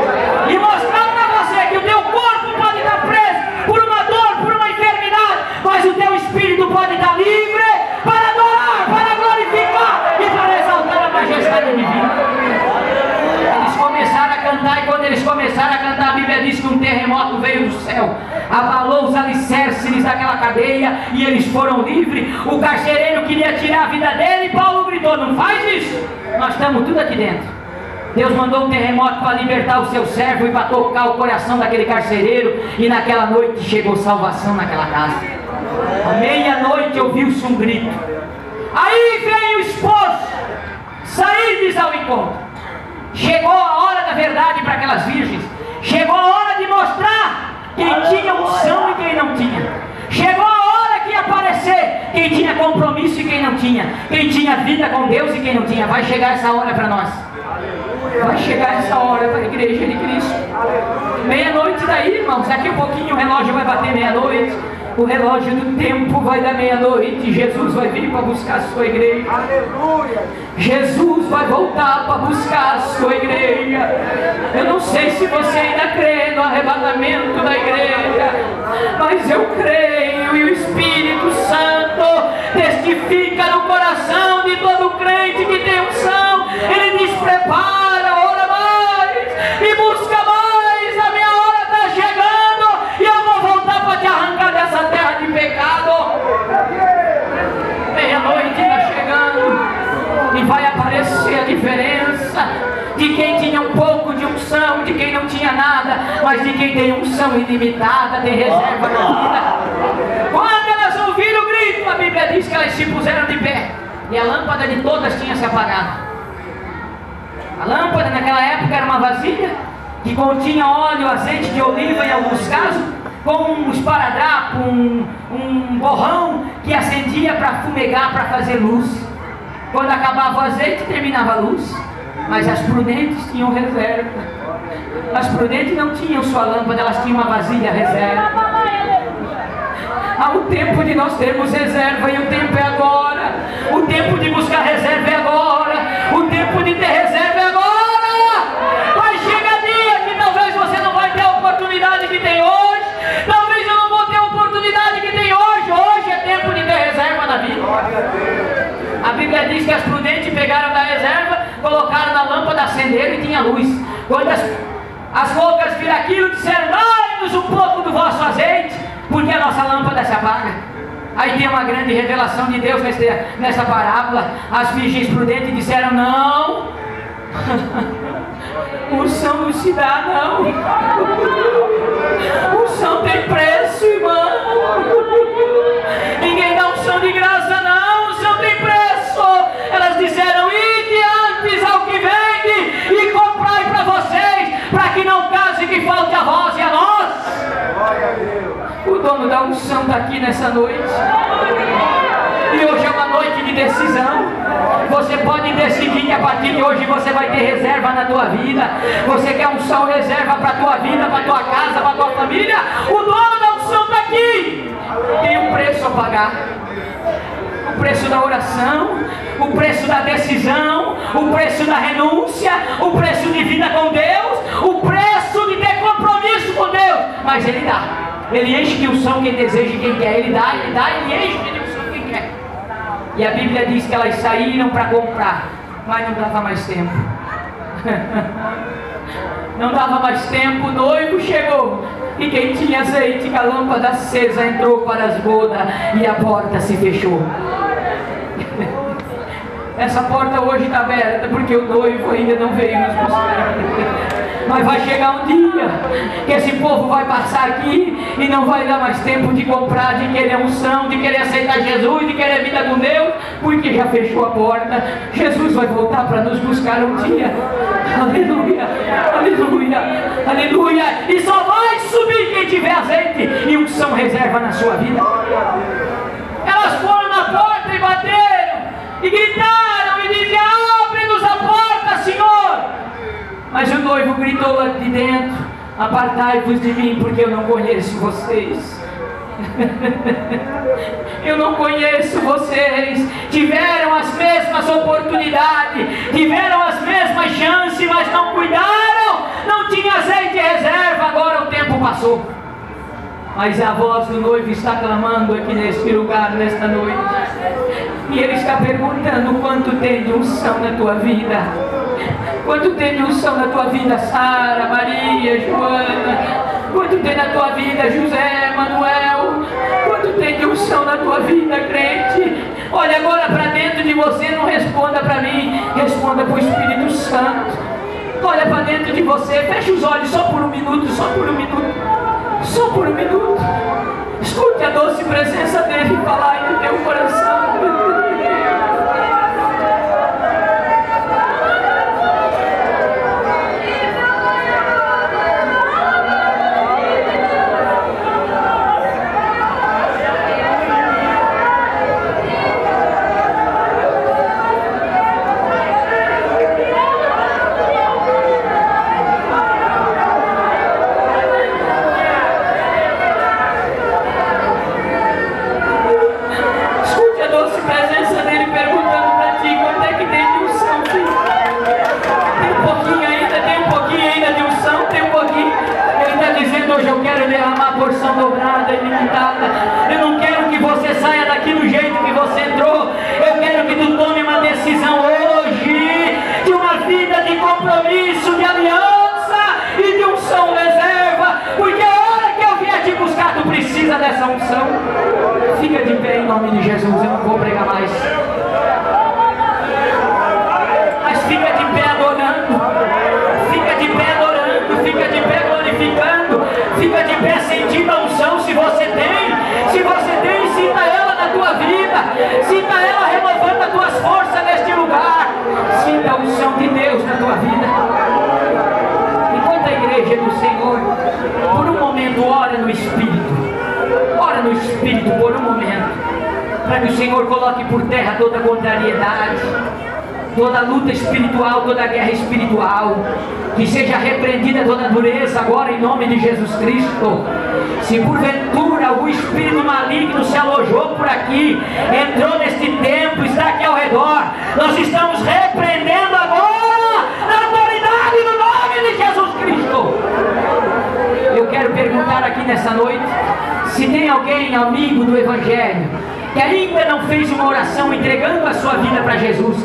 e mostrar para você que o teu corpo pode estar preso por uma dor, por uma enfermidade, mas o teu espírito pode estar livre para adorar, para glorificar e para exaltar a majestade divina. Eles começaram a cantar, e quando eles começaram a cantar, a Bíblia diz que um terremoto veio do céu. abalou os alicerces daquela cadeia e eles foram livres. O carcereiro queria tirar a vida dele e Paulo gritou: não faz isso, nós estamos tudo aqui dentro. Deus mandou um terremoto para libertar o seu servo e para tocar o coração daquele carcereiro, e naquela noite chegou salvação naquela casa. À meia-noite ouviu-se um grito. Aí vem o esposo sair ao encontro. Chegou a hora da verdade para aquelas virgens. Chegou a hora de mostrar quem tinha unção e quem não tinha. Chegou a hora que ia aparecer quem tinha compromisso e quem não tinha, quem tinha vida com Deus e quem não tinha. Vai chegar essa hora para nós. Vai chegar essa hora para a igreja de Cristo. Meia-noite daí, irmãos, daqui um pouquinho o relógio vai bater meia-noite. O relógio do tempo vai dar meia-noite. Jesus vai vir para buscar a sua igreja. Aleluia. Jesus vai voltar para buscar a sua igreja. Eu não sei se você ainda crê no arrebatamento da igreja, mas eu creio, e o Espírito Santo testifica no coração de todo crente que tem unção. Ele diz: prepara, ora mais e busca mais. A minha hora está chegando e eu vou voltar para te arrancar dessa terra de pecado. Meia-noite está chegando e vai aparecer a diferença de quem tinha um pouco de unção, de quem não tinha nada, mas de quem tem unção ilimitada, tem reserva na vida. Quando elas ouviram o grito, a Bíblia diz que elas se puseram de pé e a lâmpada de todas tinha se apagado. A lâmpada naquela época era uma vasilha que continha óleo, azeite de oliva em alguns casos, com um esparadrapo, um borrão que acendia para fumegar, para fazer luz. Quando acabava o azeite, terminava a luz. Mas as prudentes tinham reserva. As prudentes não tinham sua lâmpada, elas tinham uma vasilha reserva. Há um tempo de nós termos reserva, e o tempo é agora. O tempo de buscar reserva é agora. O tempo de ter reserva é agora. Vai chegar dia que talvez você não vai ter a oportunidade que tem hoje. Talvez eu não vou ter a oportunidade que tem hoje. Hoje é tempo de ter reserva na vida. A Bíblia diz que as prudentes pegaram da reserva, colocaram na lâmpada, acenderam e tinha luz. Quando as loucas viram aquilo, disseram: dai-nos um pouco do vosso azeite, porque a nossa lâmpada se apaga. Aí tem uma grande revelação de Deus nessa parábola. As virgens prudentes disseram: não, unção não se dá, não. Unção tem preço, irmão. Ninguém dá unção de graça, não. Unção tem preço. Elas disseram: ide antes ao que vende e comprai para vocês, para que não case que falte a vós e a nós. O dono da unção está aqui nessa noite. E hoje é uma noite de decisão. Você pode decidir que a partir de hoje você vai ter reserva na tua vida. Você quer unção, reserva para a tua vida, para a tua casa, para a tua família. O dono da unção está aqui. Tem um preço a pagar. O preço da oração, o preço da decisão, o preço da renúncia, o preço de vida com Deus, o preço de ter compromisso com Deus. Mas Ele dá. Ele enche de unção quem deseja e quem quer. Ele dá, Ele enche de unção quem quer. E a Bíblia diz que elas saíram para comprar, mas não dava mais tempo. Não dava mais tempo, o noivo chegou. E quem tinha azeite com a lâmpada acesa entrou para as bodas e a porta se fechou. Essa porta hoje está aberta porque o noivo ainda não veio nos buscar. Mas vai chegar um dia que esse povo vai passar aqui e não vai dar mais tempo de comprar, de querer unção, de querer aceitar Jesus, de querer vida com Deus, porque já fechou a porta. Jesus vai voltar para nos buscar um dia. Aleluia, aleluia, aleluia. E só vai subir quem tiver azeite e unção reserva na sua vida. Elas foram na porta e bateram e gritaram e diziam: abre-nos a porta, Senhor. Mas o noivo gritou lá de dentro: apartai-vos de mim, porque eu não conheço vocês. Eu não conheço vocês. Tiveram as mesmas oportunidades, tiveram as mesmas chances, mas não cuidaram. Não tinha azeite e reserva. Agora o tempo passou. Mas a voz do noivo está clamando aqui neste lugar, nesta noite. E ele está perguntando: quanto tem de unção na tua vida? Quanto tem de unção na tua vida, Sara, Maria, Joana? Quanto tem na tua vida, José, Manuel? Quanto tem de unção na tua vida, crente? Olha agora para dentro de você, não responda para mim, responda para o Espírito Santo. Olha para dentro de você, fecha os olhos só por um minuto, só por um minuto, só por um minuto. Escute a doce presença dele falar aí no teu coração. Porção dobrada e limitada. Eu não quero que você saia daqui do jeito que você entrou. Eu quero que tu tome uma decisão hoje de uma vida de compromisso, de aliança e de unção reserva, porque a hora que eu vier te buscar, tu precisa dessa unção. Fica de pé em nome de Jesus. Eu não vou pregar mais, mas fica de pé adorando, fica de pé adorando, fica de pé glorificando, fica de pé sentindo a unção. Se você tem, sinta ela na tua vida, sinta ela renovando as tuas forças neste lugar, sinta a unção de Deus na tua vida. Enquanto a igreja do Senhor, por um momento, ora no Espírito por um momento, para que o Senhor coloque por terra toda contrariedade, toda luta espiritual, toda guerra espiritual, que seja repreendida toda dureza agora em nome de Jesus Cristo. Se porventura algum espírito maligno se alojou por aqui, entrou neste templo, está aqui ao redor, nós estamos repreendendo agora na autoridade do nome de Jesus Cristo. Eu quero perguntar aqui nessa noite, se tem alguém amigo do Evangelho que ainda não fez uma oração entregando a sua vida para Jesus,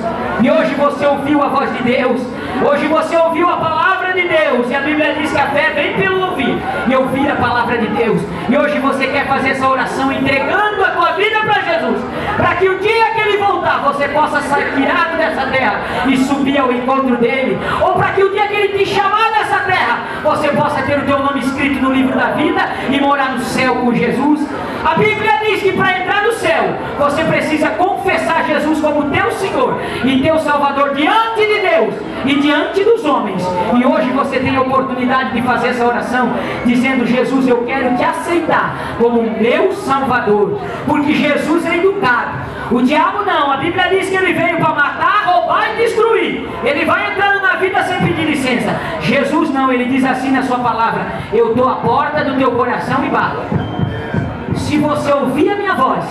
e hoje você ouviu a voz de Deus, hoje você ouviu a palavra de Deus, e a Bíblia diz que a fé vem pelo ouvir e ouvir a palavra de Deus, e hoje você quer fazer essa oração entregando a tua vida para Jesus, para que o dia que Ele voltar você possa sair tirado dessa terra e subir ao encontro dele, ou para que o dia que Ele te chamar dessa terra você possa ter o teu nome escrito no livro da vida e morar no céu com Jesus. A Bíblia diz que para entrar no céu você precisa confessar Jesus como teu Senhor e teu Salvador diante de Deus e diante dos homens. E hoje você tem a oportunidade de fazer essa oração dizendo: Jesus, eu quero te aceitar como meu Salvador, porque Jesus é educado, o diabo não. A Bíblia diz que ele veio para matar, roubar e destruir. Ele vai entrando na vida sem pedir licença. Jesus não, ele diz assim na sua palavra: eu estou à porta do teu coração e bato. Se você ouvir a minha voz,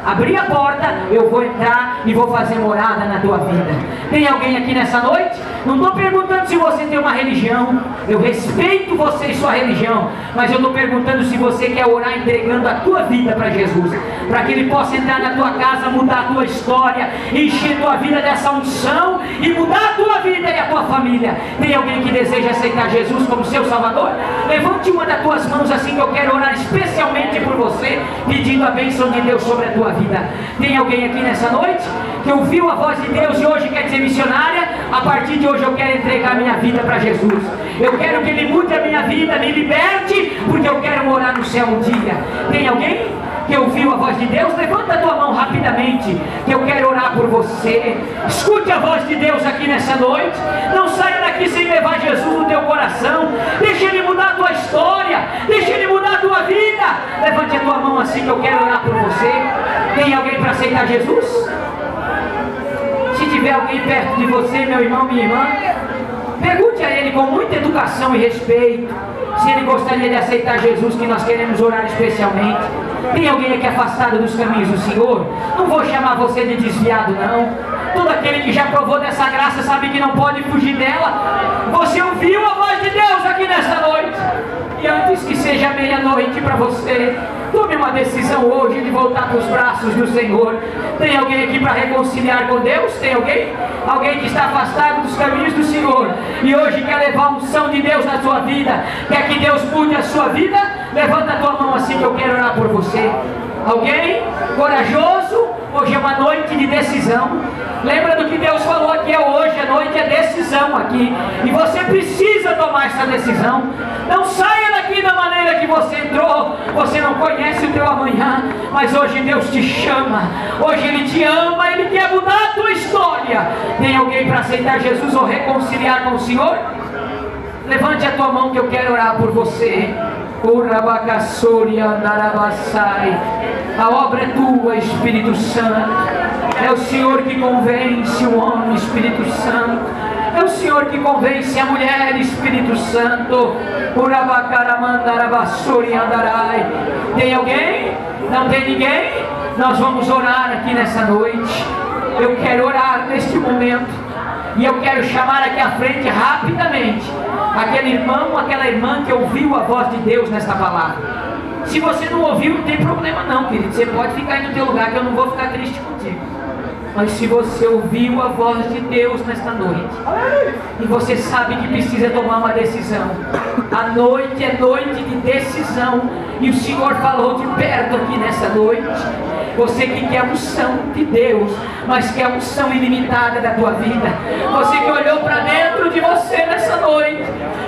abrir a porta, eu vou entrar e vou fazer morada na tua vida. Tem alguém aqui nessa noite? Não estou perguntando se você tem uma religião, eu respeito você e sua religião, mas eu estou perguntando se você quer orar entregando a tua vida para Jesus, para que Ele possa entrar na tua casa, mudar a tua história, encher a tua vida dessa unção e mudar a tua vida e a tua família. Tem alguém que deseja aceitar Jesus como seu Salvador? Levante uma das tuas mãos assim, que eu quero orar especialmente por você, pedindo a bênção de Deus sobre a tua vida. Tem alguém aqui nessa noite que ouviu a voz de Deus e hoje quer ser missionária? A partir de hoje eu quero entregar minha vida para Jesus. Eu quero que Ele mude a minha vida, me liberte, porque eu quero morar no céu um dia. Tem alguém que ouviu a voz de Deus? Levanta a tua mão rapidamente, que eu quero orar por você. Escute a voz de Deus aqui nessa noite. Não saia daqui sem levar Jesus no teu coração. Deixa Ele mudar a tua história, deixa Ele mudar a tua vida. Levante a tua mão assim, que eu quero orar por você. Tem alguém para aceitar Jesus? Se tiver alguém perto de você, meu irmão, minha irmã, pergunte a ele com muita educação e respeito se ele gostaria de aceitar Jesus, que nós queremos orar especialmente. Tem alguém aqui afastado dos caminhos do Senhor? Não vou chamar você de desviado, não. Todo aquele que já provou dessa graça sabe que não pode fugir dela. Você ouviu a voz de Deus aqui nessa noite, e antes antes que seja meia-noite para você. Tome uma decisão hoje de voltar para os braços do Senhor. Tem alguém aqui para reconciliar com Deus? Tem alguém? Alguém que está afastado dos caminhos do Senhor e hoje quer levar a unção de Deus na sua vida, quer que Deus mude a sua vida? Levanta a tua mão assim que eu quero orar por você. Alguém corajoso? Hoje é uma noite de decisão. Lembra do que Deus falou aqui é hoje, a noite é decisão aqui. E você precisa tomar essa decisão. Não saia daqui da maneira que você entrou. Você não conhece o teu amanhã, mas hoje Deus te chama. Hoje Ele te ama, Ele quer mudar a tua história. Tem alguém para aceitar Jesus ou reconciliar com o Senhor? Levante a tua mão que eu quero orar por você. A obra é tua, Espírito Santo. É o Senhor que convence o homem, Espírito Santo. É o Senhor que convence a mulher, Espírito Santo. Tem alguém? Não tem ninguém? Nós vamos orar aqui nessa noite. Eu quero orar neste momento. E eu quero chamar aqui à frente rapidamente aquele irmão, aquela irmã que ouviu a voz de Deus nesta palavra. Se você não ouviu, não tem problema não, querido. Você pode ficar aí no teu lugar que eu não vou ficar triste contigo. Mas se você ouviu a voz de Deus nesta noite e você sabe que precisa tomar uma decisão, a noite é noite de decisão e o Senhor falou de perto aqui nessa noite. Você que quer a unção de Deus, mas quer a unção ilimitada da tua vida. Você que olhou para dentro de você nessa noite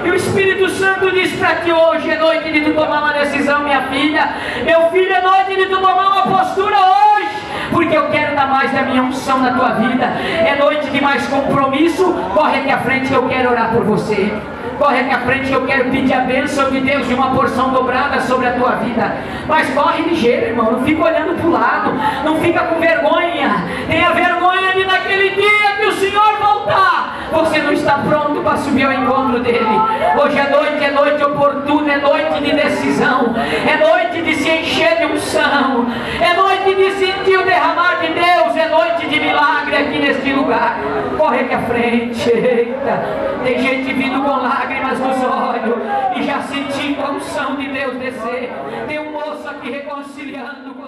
e o Espírito Santo diz para ti: hoje é noite de tu tomar uma decisão, minha filha. Meu filho, é noite de tu tomar uma postura hoje, porque eu quero dar mais da minha unção na tua vida. É noite de mais compromisso. Corre aqui à frente que eu quero orar por você. Corre aqui à frente que eu quero pedir a bênção de Deus de uma porção dobrada sobre a tua vida. Mas corre ligeiro, irmão. Não fica olhando para o lado. Não fica com vergonha. Tenha vergonha de naquele dia que o Senhor voltar, você não está pronto para subir ao encontro dele. Hoje é noite oportuna, é noite de decisão, é noite de se encher de unção, é noite de sentir o derramar de Deus, é noite de milagre aqui neste lugar. Corre aqui à frente. Eita, tem gente vindo com lágrimas nos olhos e já sentindo a unção de Deus descer. Tem um moço aqui reconciliando com